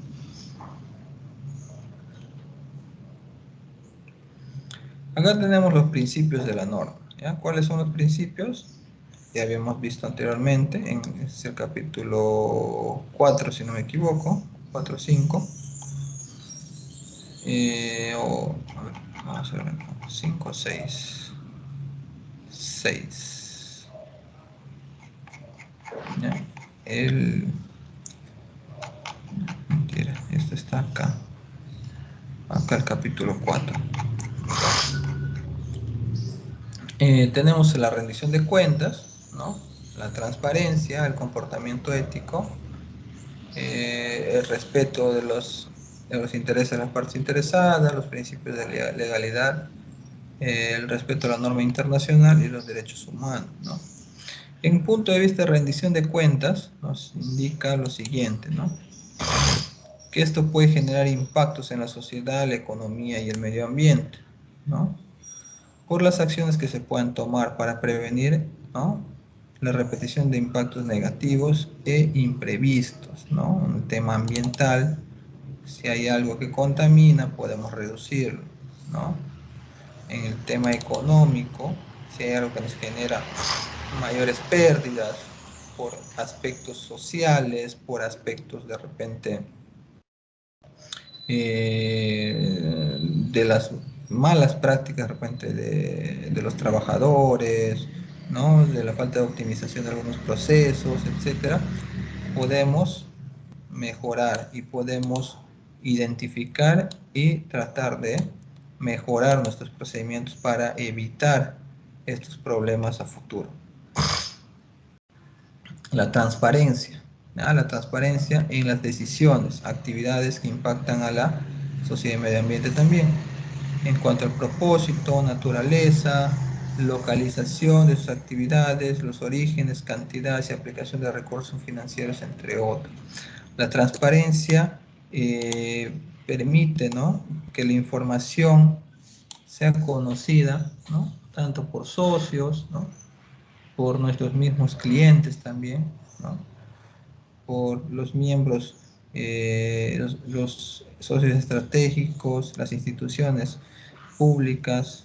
S1: Acá tenemos los principios de la norma, ¿ya? ¿Cuáles son los principios? Ya habíamos visto anteriormente, en el capítulo 4, si no me equivoco, 4 o 5. A ver, vamos a ver acá, 5 o 6. 6. ¿Ya? Mentira, esto está acá. Acá el capítulo 4. Tenemos la rendición de cuentas, ¿no?, la transparencia, el comportamiento ético, el respeto de los intereses de las partes interesadas, los principios de legalidad, el respeto a la norma internacional y los derechos humanos, ¿no? En punto de vista de rendición de cuentas, nos indica lo siguiente, ¿no?, que esto puede generar impactos en la sociedad, la economía y el medio ambiente, ¿no? por las acciones que se puedan tomar para prevenir, ¿no?, la repetición de impactos negativos e imprevistos, ¿no? En el tema ambiental, si hay algo que contamina, podemos reducirlo, ¿no? En el tema económico, si hay algo que nos genera mayores pérdidas por aspectos sociales, por aspectos de repente de las malas prácticas de repente de los trabajadores, ¿no?, de la falta de optimización de algunos procesos, etcétera, podemos mejorar y podemos identificar y tratar de mejorar nuestros procedimientos para evitar estos problemas a futuro. La transparencia, ¿no?, la transparencia en las decisiones, actividades que impactan a la sociedad y medio ambiente también, en cuanto al propósito, naturaleza, localización de sus actividades, los orígenes, cantidades y aplicación de recursos financieros, entre otros. La transparencia permite, ¿no?, que la información sea conocida, ¿no?, tanto por socios, ¿no?, por nuestros mismos clientes también, ¿no?, por los miembros, los socios estratégicos, las instituciones públicas,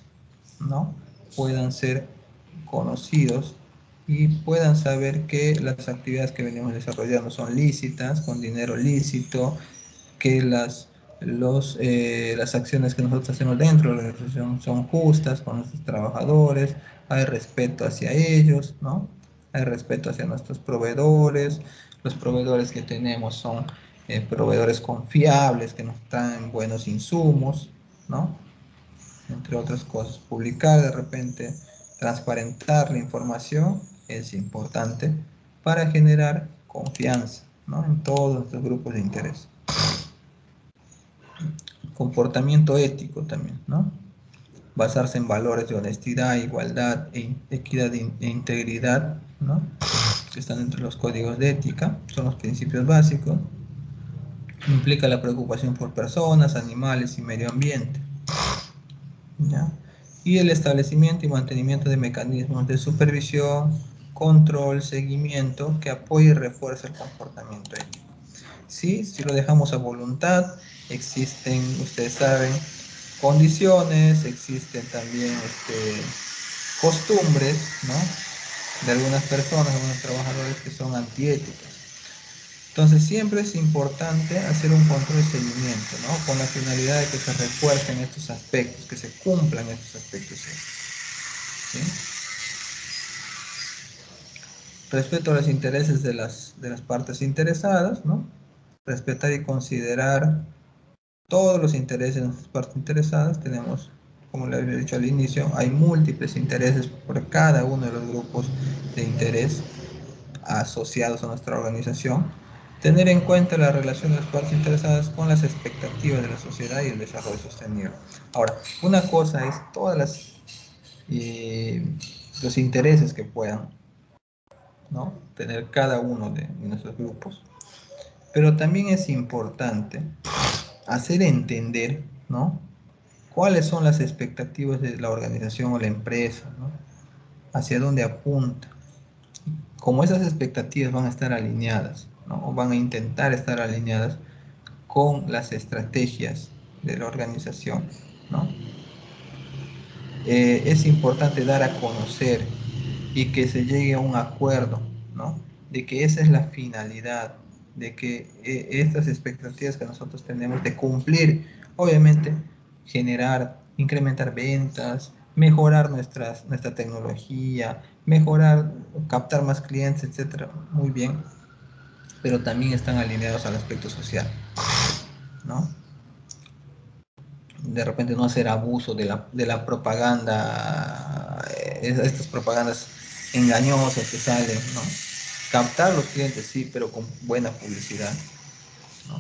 S1: ¿no?, puedan ser conocidos y puedan saber que las actividades que venimos desarrollando son lícitas, con dinero lícito, que las acciones que nosotros hacemos dentro de la organización son justas con nuestros trabajadores, hay respeto hacia ellos, ¿no? Hay respeto hacia nuestros proveedores, los proveedores que tenemos son proveedores confiables, que nos traen buenos insumos, ¿no?, entre otras cosas. Publicar de repente, transparentar la información es importante para generar confianza, ¿no?, en todos nuestros grupos de interés. Comportamiento ético también, ¿no?, basarse en valores de honestidad, igualdad, equidad e integridad, ¿no?, que están entre los códigos de ética, son los principios básicos. Implica la preocupación por personas, animales y medio ambiente, ¿ya?, y el establecimiento y mantenimiento de mecanismos de supervisión, control, seguimiento que apoye y refuerce el comportamiento ético. Sí, si lo dejamos a voluntad, existen, ustedes saben, condiciones, existen también costumbres, ¿no?, de algunas personas, algunos trabajadores que son antiéticas. Entonces siempre es importante hacer un control y seguimiento, ¿no?, con la finalidad de que se refuercen estos aspectos, que se cumplan estos aspectos. ¿Sí? Respeto a los intereses de las partes interesadas, ¿no?, respetar y considerar todos los intereses de las partes interesadas. Tenemos, como les había dicho al inicio, hay múltiples intereses por cada uno de los grupos de interés asociados a nuestra organización. Tener en cuenta la relación de las partes interesadas con las expectativas de la sociedad y el desarrollo sostenible. Ahora, una cosa es todas los intereses que puedan, ¿no?, tener cada uno de nuestros grupos, pero también es importante hacer entender, ¿no?, cuáles son las expectativas de la organización o la empresa, ¿no?, hacia dónde apunta. Como esas expectativas van a estar alineadas, ¿no?, o van a intentar estar alineadas con las estrategias de la organización, ¿no?, es importante dar a conocer y que se llegue a un acuerdo, ¿no?, de que esa es la finalidad, de que estas expectativas que nosotros tenemos de cumplir, obviamente, generar, incrementar ventas, mejorar nuestra tecnología, mejorar, captar más clientes, etcétera, muy bien, pero también están alineados al aspecto social, ¿no? De repente no hacer abuso de la propaganda, estas propagandas engañosas que salen, ¿no? Captar los clientes, sí, pero con buena publicidad, ¿no?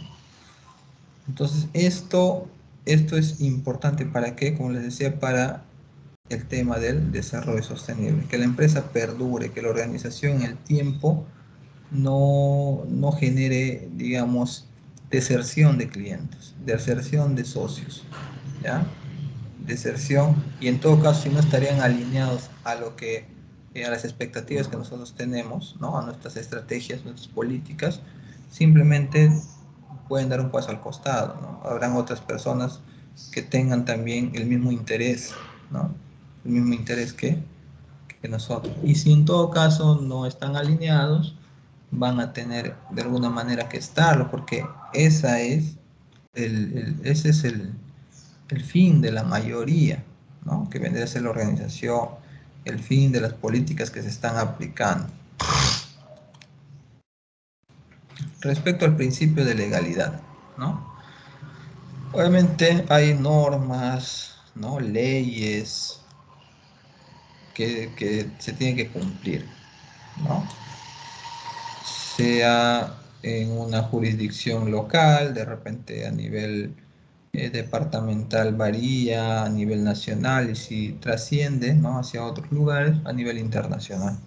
S1: Entonces, esto es importante para qué, como les decía, para el tema del desarrollo sostenible, que la empresa perdure, que la organización en el tiempo no genere, digamos, deserción de clientes, deserción de socios, ¿ya?, deserción, y en todo caso, si no estarían alineados a lo que, a las expectativas que nosotros tenemos, ¿no? A nuestras estrategias, nuestras políticas, simplemente pueden dar un paso al costado, ¿no? Habrán otras personas que tengan también el mismo interés, ¿no? El mismo interés que nosotros. Y si en todo caso no están alineados, van a tener de alguna manera que estarlo, porque ese es el fin de la mayoría, ¿no? Que vendría a ser la organización, el fin de las políticas que se están aplicando. Respecto al principio de legalidad, ¿no? Obviamente hay normas, ¿no? Leyes que se tienen que cumplir, ¿no? Sea en una jurisdicción local, de repente a nivel departamental varía, a nivel nacional, y si trasciende, ¿no? Hacia otros lugares, a nivel internacional.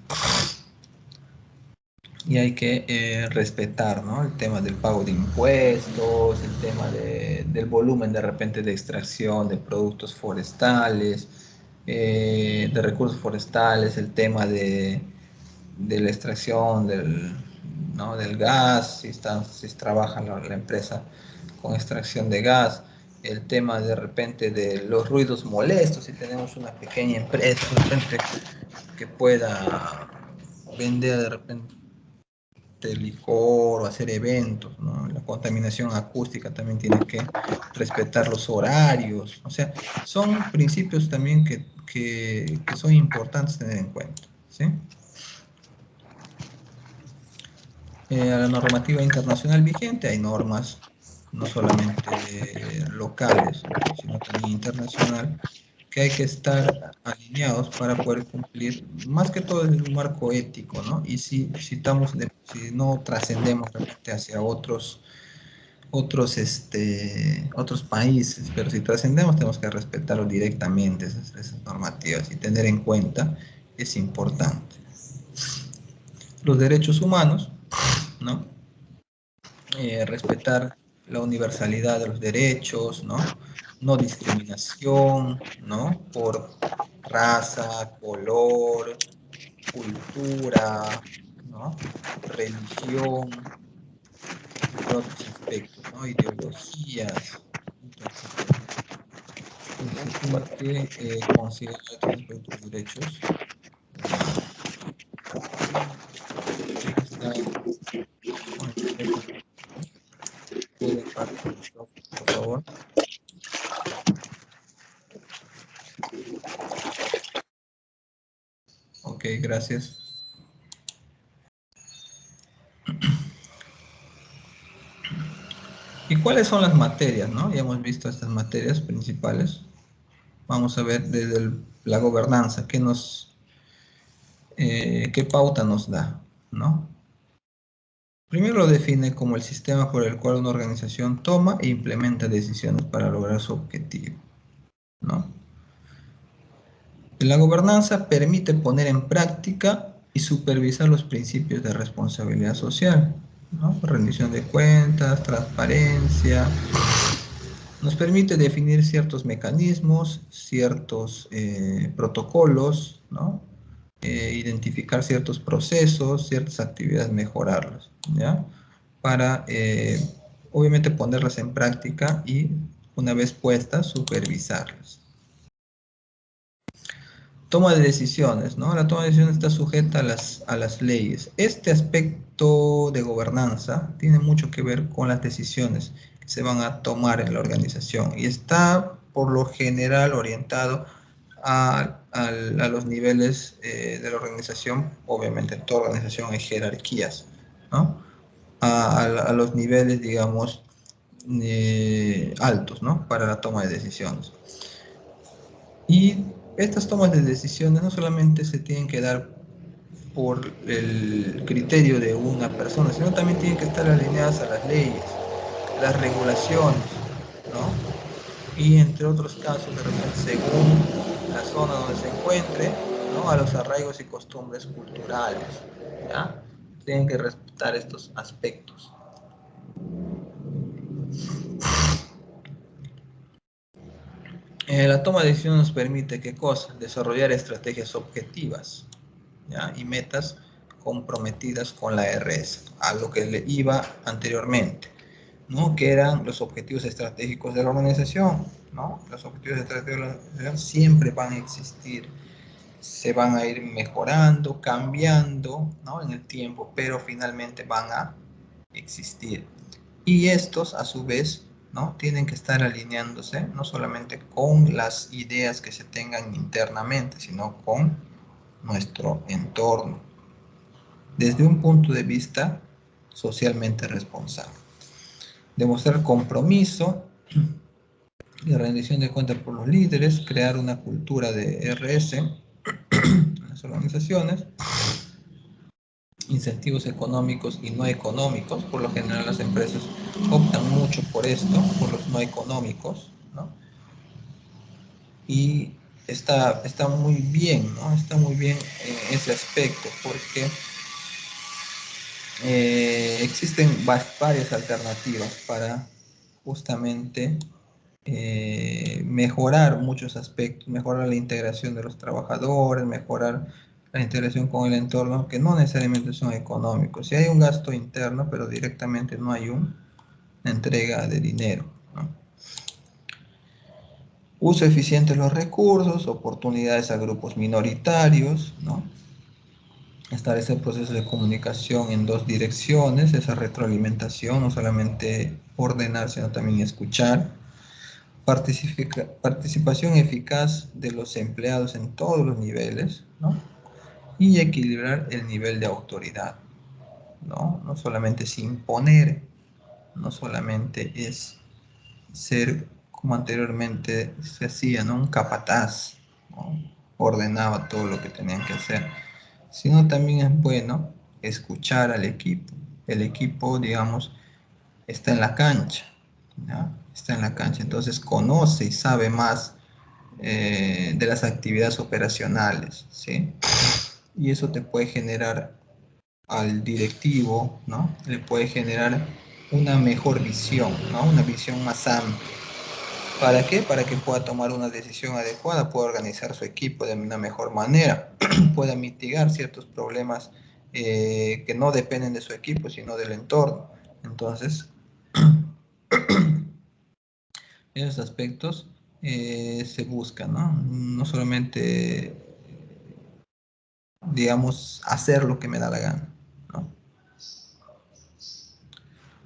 S1: Y hay que respetar, ¿no? El tema del pago de impuestos, el tema del volumen de repente de extracción de productos forestales, de recursos forestales, el tema de la extracción del, ¿no? Del gas, si trabaja la empresa con extracción de gas, el tema de repente de los ruidos molestos, si tenemos una pequeña empresa de repente que pueda vender de repente licor o hacer eventos, ¿no? La contaminación acústica también tiene que respetar los horarios, o sea, son principios también que son importantes tener en cuenta, ¿sí? A la normativa internacional vigente hay normas no solamente locales, sino también internacional, que hay que estar alineados para poder cumplir, más que todo en un marco ético, ¿no? Y si no trascendemos realmente hacia otros países, pero si trascendemos tenemos que respetarlo directamente, esas normativas, y tener en cuenta es importante. Los derechos humanos, ¿no? Respetar la universalidad de los derechos, ¿no? No discriminación, ¿no? Por raza, color, cultura, ¿no? Religión, entre otros aspectos, ¿no? Ideologías. Entonces, se tiene que considerar estos aspectos de derechos humanos. ¿Puede bajar el micrófono, por favor? Ok, gracias. ¿Y cuáles son las materias, no? Ya hemos visto estas materias principales. Vamos a ver desde la gobernanza, qué pauta nos da, ¿no? Primero lo define como el sistema por el cual una organización toma e implementa decisiones para lograr su objetivo, ¿no? La gobernanza permite poner en práctica y supervisar los principios de responsabilidad social, ¿no? Rendición de cuentas, transparencia. Nos permite definir ciertos mecanismos, ciertos protocolos, ¿no? Identificar ciertos procesos, ciertas actividades, mejorarlos, ¿ya? Para, obviamente, ponerlas en práctica y, una vez puestas, supervisarlas. Toma de decisiones, ¿no? La toma de decisiones está sujeta a las leyes. Este aspecto de gobernanza tiene mucho que ver con las decisiones que se van a tomar en la organización y está, por lo general, orientado a los niveles de la organización. Obviamente, en toda organización hay jerarquías, ¿no? A los niveles, digamos, altos, ¿no? Para la toma de decisiones. Y estas tomas de decisiones no solamente se tienen que dar por el criterio de una persona, sino también tienen que estar alineadas a las leyes, las regulaciones, ¿no? Y entre otros casos, de repente, según la zona donde se encuentre, ¿no? A los arraigos y costumbres culturales, ¿ya? Tienen que respetar estos aspectos. La toma de decisión nos permite, ¿qué cosa? Desarrollar estrategias objetivas, ¿ya? Y metas comprometidas con la RS, a lo que le iba anteriormente, ¿no? Que eran los objetivos estratégicos de la organización, ¿no? Los objetivos estratégicos de la organización siempre van a existir, se van a ir mejorando, cambiando, ¿no? En el tiempo, pero finalmente van a existir. Y estos, a su vez, ¿no? Tienen que estar alineándose no solamente con las ideas que se tengan internamente, sino con nuestro entorno, desde un punto de vista socialmente responsable. Demostrar compromiso y rendición de cuentas por los líderes, crear una cultura de RS en las organizaciones, incentivos económicos y no económicos. Por lo general las empresas optan mucho por esto, por los no económicos, ¿no? Y está muy bien, ¿no? Está muy bien en ese aspecto, porque existen varias alternativas para justamente mejorar muchos aspectos, mejorar la integración de los trabajadores, mejorar la integración con el entorno, que no necesariamente son económicos. Sí hay un gasto interno, pero directamente no hay una entrega de dinero, ¿no? Uso eficiente de los recursos, oportunidades a grupos minoritarios, ¿no? Establecer procesos de comunicación en dos direcciones, esa retroalimentación, no solamente ordenar, sino también escuchar. Participación eficaz de los empleados en todos los niveles, ¿no? Y equilibrar el nivel de autoridad, ¿no? No solamente es imponer, no solamente es ser como anteriormente se hacía, ¿no? Un capataz, ¿no? Ordenaba todo lo que tenían que hacer, sino también es bueno escuchar al equipo. El equipo, digamos, está en la cancha, ¿no? Está en la cancha, entonces conoce y sabe más de las actividades operacionales, ¿sí? Y eso te puede generar al directivo, ¿no? Le puede generar una mejor visión, ¿no? Una visión más amplia. ¿Para qué? Para que pueda tomar una decisión adecuada, pueda organizar su equipo de una mejor manera, pueda mitigar ciertos problemas que no dependen de su equipo, sino del entorno. Entonces, esos aspectos se buscan, ¿no? No solamente, digamos, hacer lo que me da la gana, ¿no?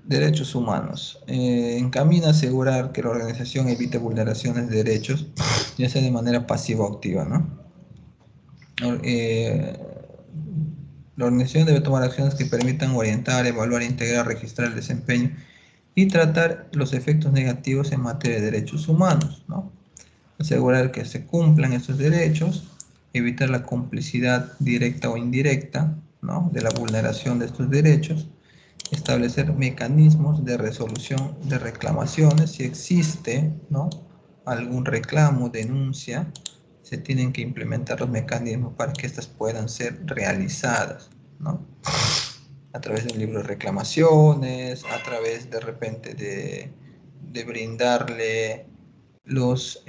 S1: Derechos humanos. Encamina a asegurar que la organización evite vulneraciones de derechos, ya sea de manera pasiva o activa, ¿no? Eh, la organización debe tomar acciones que permitan orientar, evaluar, integrar, registrar el desempeño y tratar los efectos negativos en materia de derechos humanos, ¿no? Asegurar que se cumplan estos derechos, evitar la complicidad directa o indirecta, ¿no? De la vulneración de estos derechos, establecer mecanismos de resolución de reclamaciones, si existe, ¿no? Algún reclamo, denuncia, se tienen que implementar los mecanismos para que estas puedan ser realizadas, ¿no? A través de un libro de reclamaciones, a través de repente de brindarle los,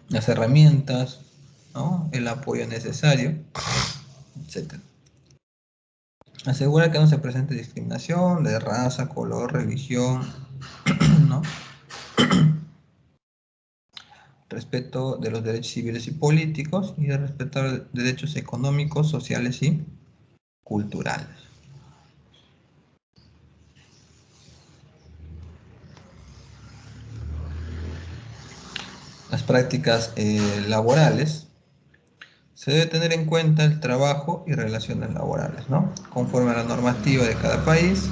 S1: las herramientas, ¿no? El apoyo necesario, etc. Asegura que no se presente discriminación de raza, color, religión, ¿no? Respeto de los derechos civiles y políticos y de respetar derechos económicos, sociales y culturales. Las prácticas laborales. Se debe tener en cuenta el trabajo y relaciones laborales, ¿no? Conforme a la normativa de cada país,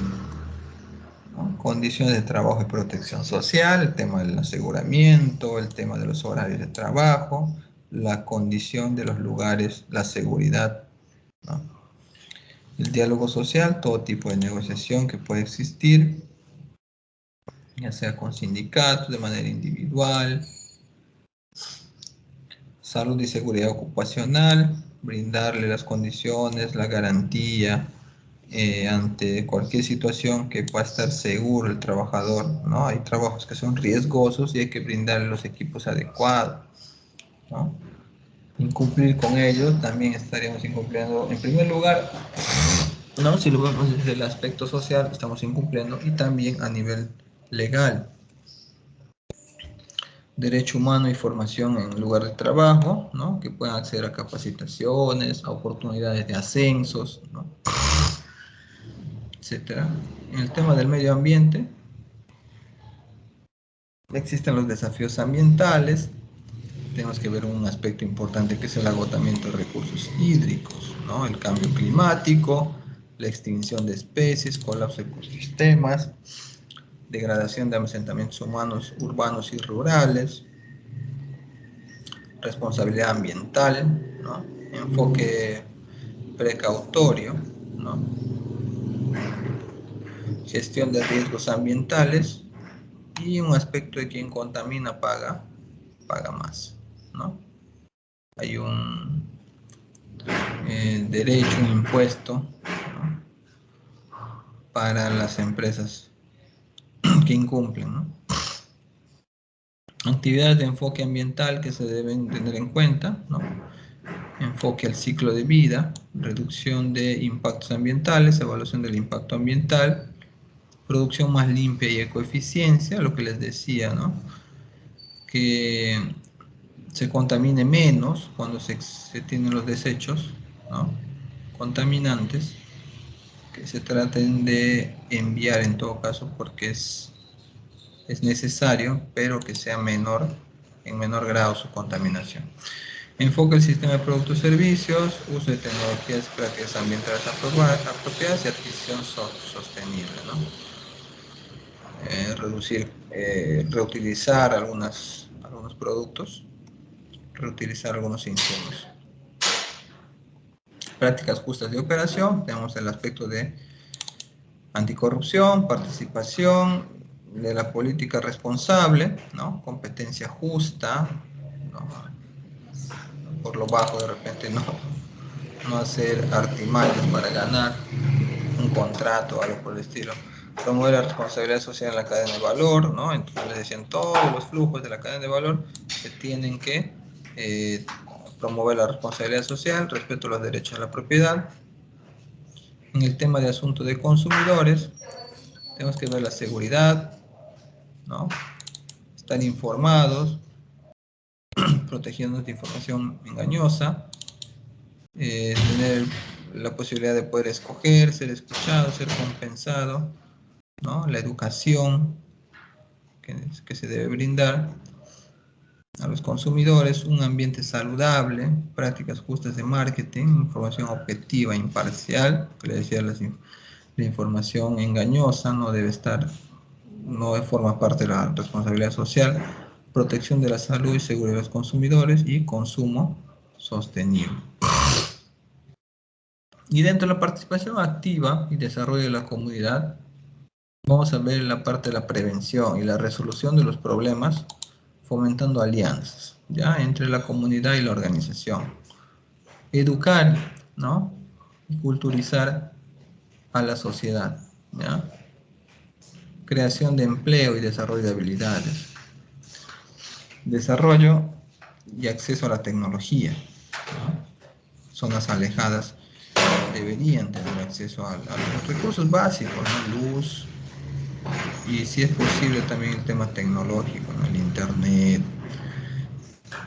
S1: ¿no? Condiciones de trabajo y protección social, el tema del aseguramiento, el tema de los horarios de trabajo, la condición de los lugares, la seguridad, ¿no? El diálogo social, todo tipo de negociación que puede existir, ya sea con sindicatos, de manera individual. Salud y seguridad ocupacional, brindarle las condiciones, la garantía ante cualquier situación que pueda estar seguro el trabajador, ¿no? Hay trabajos que son riesgosos y hay que brindarle los equipos adecuados, ¿no? Incumplir con ellos también estaríamos incumpliendo, en primer lugar, ¿no? Si lo vemos desde el aspecto social, estamos incumpliendo, y también a nivel legal. Derecho humano y formación en lugar de trabajo, ¿no? Que puedan acceder a capacitaciones, a oportunidades de ascensos, ¿no? Etcétera. En el tema del medio ambiente, existen los desafíos ambientales. Tenemos que ver un aspecto importante que es el agotamiento de recursos hídricos, ¿no? El cambio climático, la extinción de especies, colapso de ecosistemas, degradación de asentamientos humanos, urbanos y rurales, responsabilidad ambiental, ¿no? Enfoque precautorio, ¿no? Gestión de riesgos ambientales y un aspecto de quien contamina paga más, ¿no? Hay un derecho, un impuesto, ¿no? Para las empresas que incumplen, ¿no? Actividades de enfoque ambiental que se deben tener en cuenta, ¿no? Enfoque al ciclo de vida, reducción de impactos ambientales, evaluación del impacto ambiental, producción más limpia y ecoeficiencia, lo que les decía, ¿no? Que se contamine menos cuando se tienen los desechos, ¿no? Contaminantes, que se traten de enviar en todo caso porque es necesario, pero que sea en menor grado su contaminación. Enfoca el sistema de productos y servicios, uso de tecnologías y prácticas ambientales apropiadas y adquisición sostenible, ¿no? Reutilizar algunos productos, reutilizar algunos insumos. Prácticas justas de operación, tenemos el aspecto de anticorrupción, participación, de la política responsable, ¿no? Competencia justa, ¿no? Por lo bajo de repente no hacer artimañas para ganar un contrato o algo por el estilo. Promover la responsabilidad social en la cadena de valor, ¿no? Entonces les decían todos los flujos de la cadena de valor que tienen que promover la responsabilidad social, respeto a los derechos a la propiedad. En el tema de asuntos de consumidores, tenemos que ver la seguridad, ¿no? Estar informados, protegiéndonos de información engañosa, tener la posibilidad de poder escoger, ser escuchado, ser compensado, ¿no? La educación que se debe brindar a los consumidores, un ambiente saludable, prácticas justas de marketing, información objetiva, imparcial, que le decía, la información engañosa no debe estar, no forma parte de la responsabilidad social, protección de la salud y seguridad de los consumidores y consumo sostenible. Y dentro de la participación activa y desarrollo de la comunidad, vamos a ver la parte de la prevención y la resolución de los problemas, fomentando alianzas, ¿ya? Entre la comunidad y la organización. Educar, ¿no? Y culturizar a la sociedad, ¿ya? Creación de empleo y desarrollo de habilidades. Desarrollo y acceso a la tecnología, ¿no? Zonas alejadas deberían tener acceso a los recursos básicos, ¿no? Luz, y si es posible también el tema tecnológico, ¿no? El internet,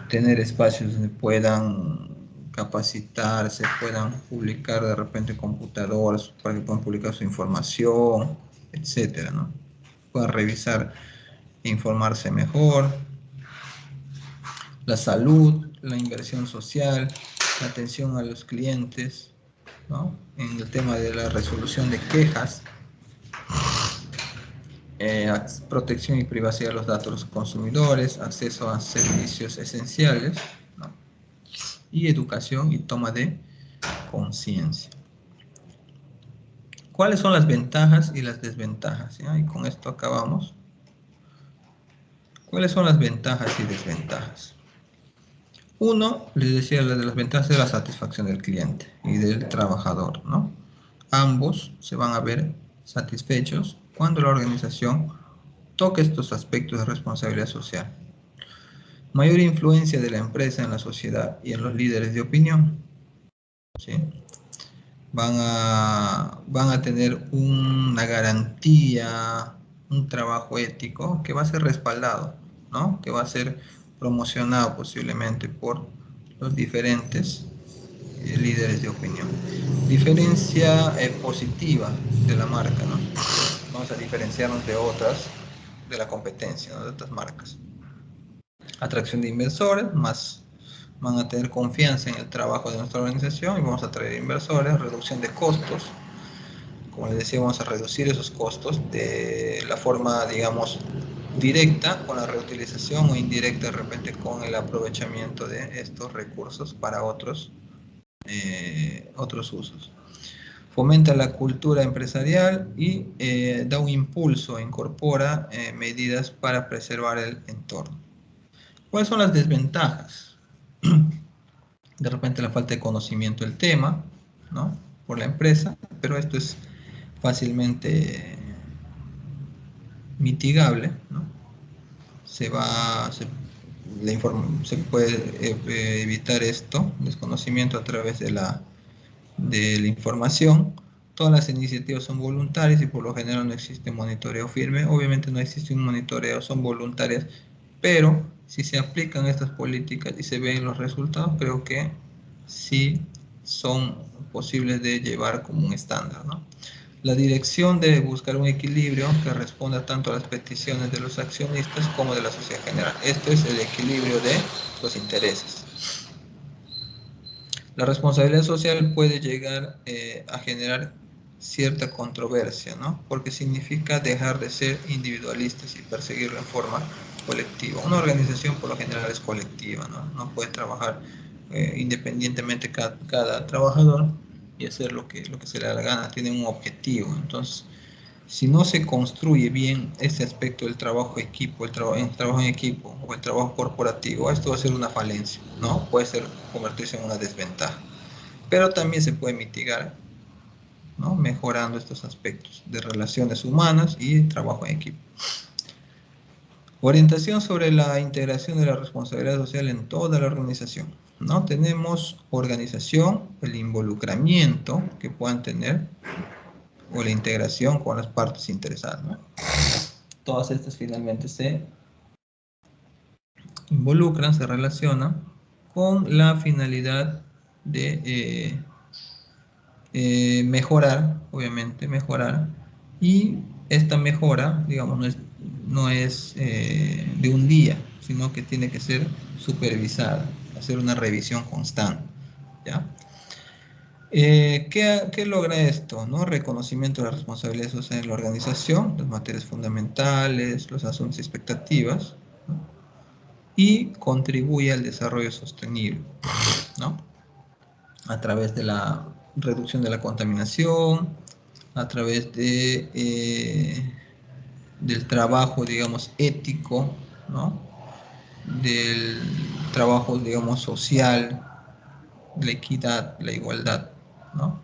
S1: tener espacios donde puedan capacitarse, puedan publicar de repente computadoras para que puedan publicar su información, etcétera, ¿no? Puedan revisar e informarse mejor. La salud, la inversión social, la atención a los clientes, ¿no? En el tema de la resolución de quejas, protección y privacidad de los datos de los consumidores, acceso a servicios esenciales, ¿no? Y educación y toma de conciencia. ¿Cuáles son las ventajas y las desventajas? ¿Ya? Y con esto acabamos. ¿Cuáles son las ventajas y desventajas? Uno, les decía, la de las ventajas es la satisfacción del cliente y del trabajador, ¿no? Ambos se van a ver satisfechos cuando la organización toque estos aspectos de responsabilidad social. Mayor influencia de la empresa en la sociedad y en los líderes de opinión. ¿Sí? Van a tener una garantía, un trabajo ético que va a ser respaldado, ¿no? Que va a ser promocionado posiblemente por los diferentes líderes de opinión. Diferencia positiva de la marca, ¿no? Vamos a diferenciarnos de otras, de la competencia, ¿no? De otras marcas. Atracción de inversores, más van a tener confianza en el trabajo de nuestra organización y vamos a atraer inversores. Reducción de costos, como les decía, vamos a reducir esos costos de la forma, digamos, directa con la reutilización o indirecta de repente con el aprovechamiento de estos recursos para otros usos. Fomenta la cultura empresarial y da un impulso, incorpora medidas para preservar el entorno. ¿Cuáles son las desventajas? De repente la falta de conocimiento del tema, ¿no? Por la empresa, pero esto es fácilmente mitigable, ¿no? Se puede evitar esto, desconocimiento a través de la información. Todas las iniciativas son voluntarias y por lo general no existe monitoreo firme. Obviamente no existe un monitoreo, son voluntarias, pero si se aplican estas políticas y se ven los resultados, creo que sí son posibles de llevar como un estándar, ¿no? La dirección debe buscar un equilibrio que responda tanto a las peticiones de los accionistas como de la sociedad general. Esto es el equilibrio de los intereses. La responsabilidad social puede llegar a generar cierta controversia, ¿no? Porque significa dejar de ser individualistas y perseguirlo en forma colectiva. Una organización por lo general es colectiva, ¿no? No puede trabajar independientemente cada trabajador y hacer lo que se le da la gana, tiene un objetivo. Entonces, si no se construye bien ese aspecto del trabajo equipo, el trabajo en equipo o el trabajo corporativo, esto va a ser una falencia, ¿no? Puede convertirse en una desventaja. Pero también se puede mitigar, ¿no? Mejorando estos aspectos de relaciones humanas y trabajo en equipo. Orientación sobre la integración de la responsabilidad social en toda la organización, ¿no? Tenemos organización, el involucramiento que puedan tener o la integración con las partes interesadas, ¿no? Todas estas finalmente se involucran, se relacionan con la finalidad de mejorar, obviamente, mejorar, y esta mejora, digamos, no es de un día, sino que tiene que ser supervisada, hacer una revisión constante, ¿ya? ¿Qué logra esto? ¿No? Reconocimiento de la responsabilidad social en la organización, las materias fundamentales, los asuntos y expectativas, ¿no? Y contribuye al desarrollo sostenible, ¿no? A través de la reducción de la contaminación, a través del trabajo, digamos, ético, ¿no? Del trabajo, digamos, social, la equidad, la igualdad, ¿no?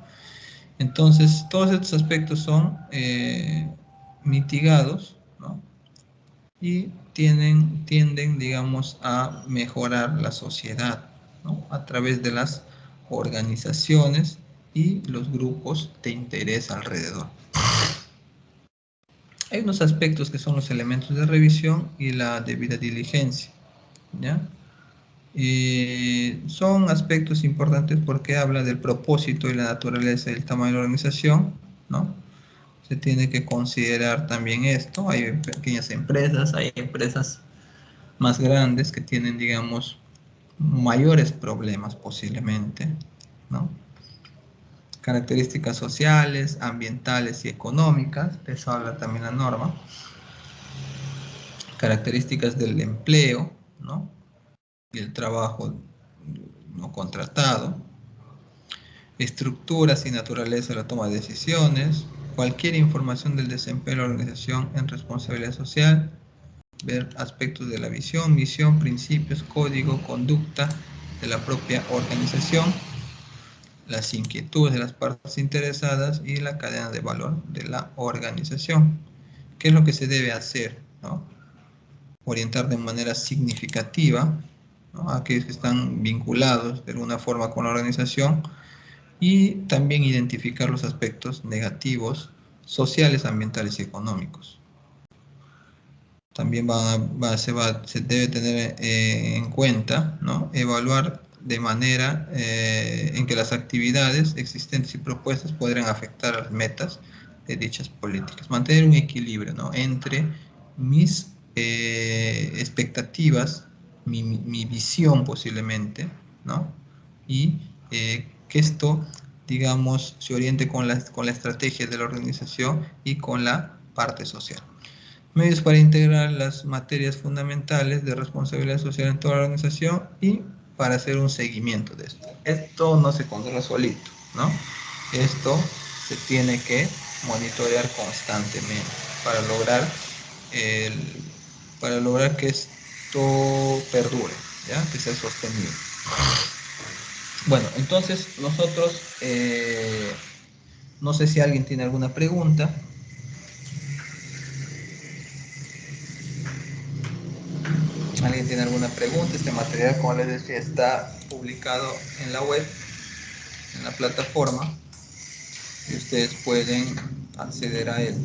S1: Entonces, todos estos aspectos son mitigados, ¿no? Y tienden, digamos, a mejorar la sociedad, ¿no? A través de las organizaciones y los grupos de interés alrededor. Hay unos aspectos que son los elementos de revisión y la debida diligencia, ¿ya? Son aspectos importantes porque habla del propósito y la naturaleza y el tamaño de la organización, ¿no? Se tiene que considerar también esto. Hay pequeñas empresas, hay empresas más grandes que tienen, digamos, mayores problemas posiblemente, ¿no? Características sociales, ambientales y económicas, de eso habla también la norma. Características del empleo, ¿no? Y el trabajo no contratado. Estructuras y naturaleza de la toma de decisiones. Cualquier información del desempeño de la organización en responsabilidad social. Ver aspectos de la visión, misión, principios, código, conducta de la propia organización. las inquietudes de las partes interesadas y la cadena de valor de la organización. ¿Qué es lo que se debe hacer, ¿no? Orientar de manera significativa, ¿no?, a aquellos que están vinculados de alguna forma con la organización, y también identificar los aspectos negativos, sociales, ambientales y económicos. También se debe tener en cuenta, ¿no?, evaluar de manera en que las actividades existentes y propuestas podrían afectar a las metas de dichas políticas. Mantener un equilibrio, ¿no?, entre mis expectativas, mi visión posiblemente, ¿no?, y que esto, digamos, se oriente con la estrategia de la organización y con la parte social. Medios para integrar las materias fundamentales de responsabilidad social en toda la organización y para hacer un seguimiento de esto. Esto no se controla solito, ¿no? Esto se tiene que monitorear constantemente para lograr que esto perdure, ¿ya?, que sea sostenible. Bueno, entonces nosotros, no sé si alguien tiene alguna pregunta. ¿Alguien tiene alguna pregunta? Este material, como les decía, está publicado en la web, en la plataforma, y ustedes pueden acceder a él.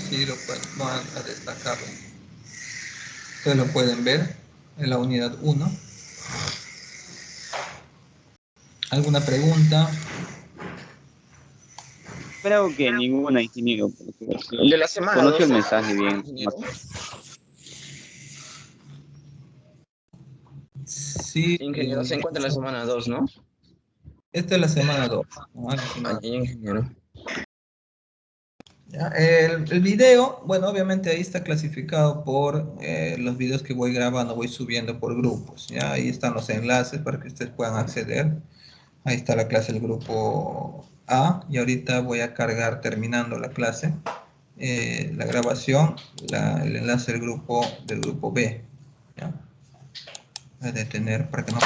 S1: Sí, van a destacarlo. Ustedes lo pueden ver en la unidad 1. ¿Alguna pregunta?
S2: Creo que ninguna, ingeniero, porque
S3: El de la semana
S2: conoció
S3: 2,
S2: el mensaje bien.
S3: ingeniero.
S1: Sí,
S3: Ingeniero, se encuentra en la semana 2, ¿no?
S1: esta es la semana 2. ¿No? La semana
S3: Allí, ingeniero.
S1: ¿Ya? El video, bueno, obviamente ahí está clasificado por los videos que voy grabando, voy subiendo por grupos, ¿ya? Ahí están los enlaces para que ustedes puedan acceder. Ahí está la clase del grupo A, y ahorita voy a cargar, terminando la clase, la grabación, el enlace del grupo B, ¿ya? Voy a detener para que no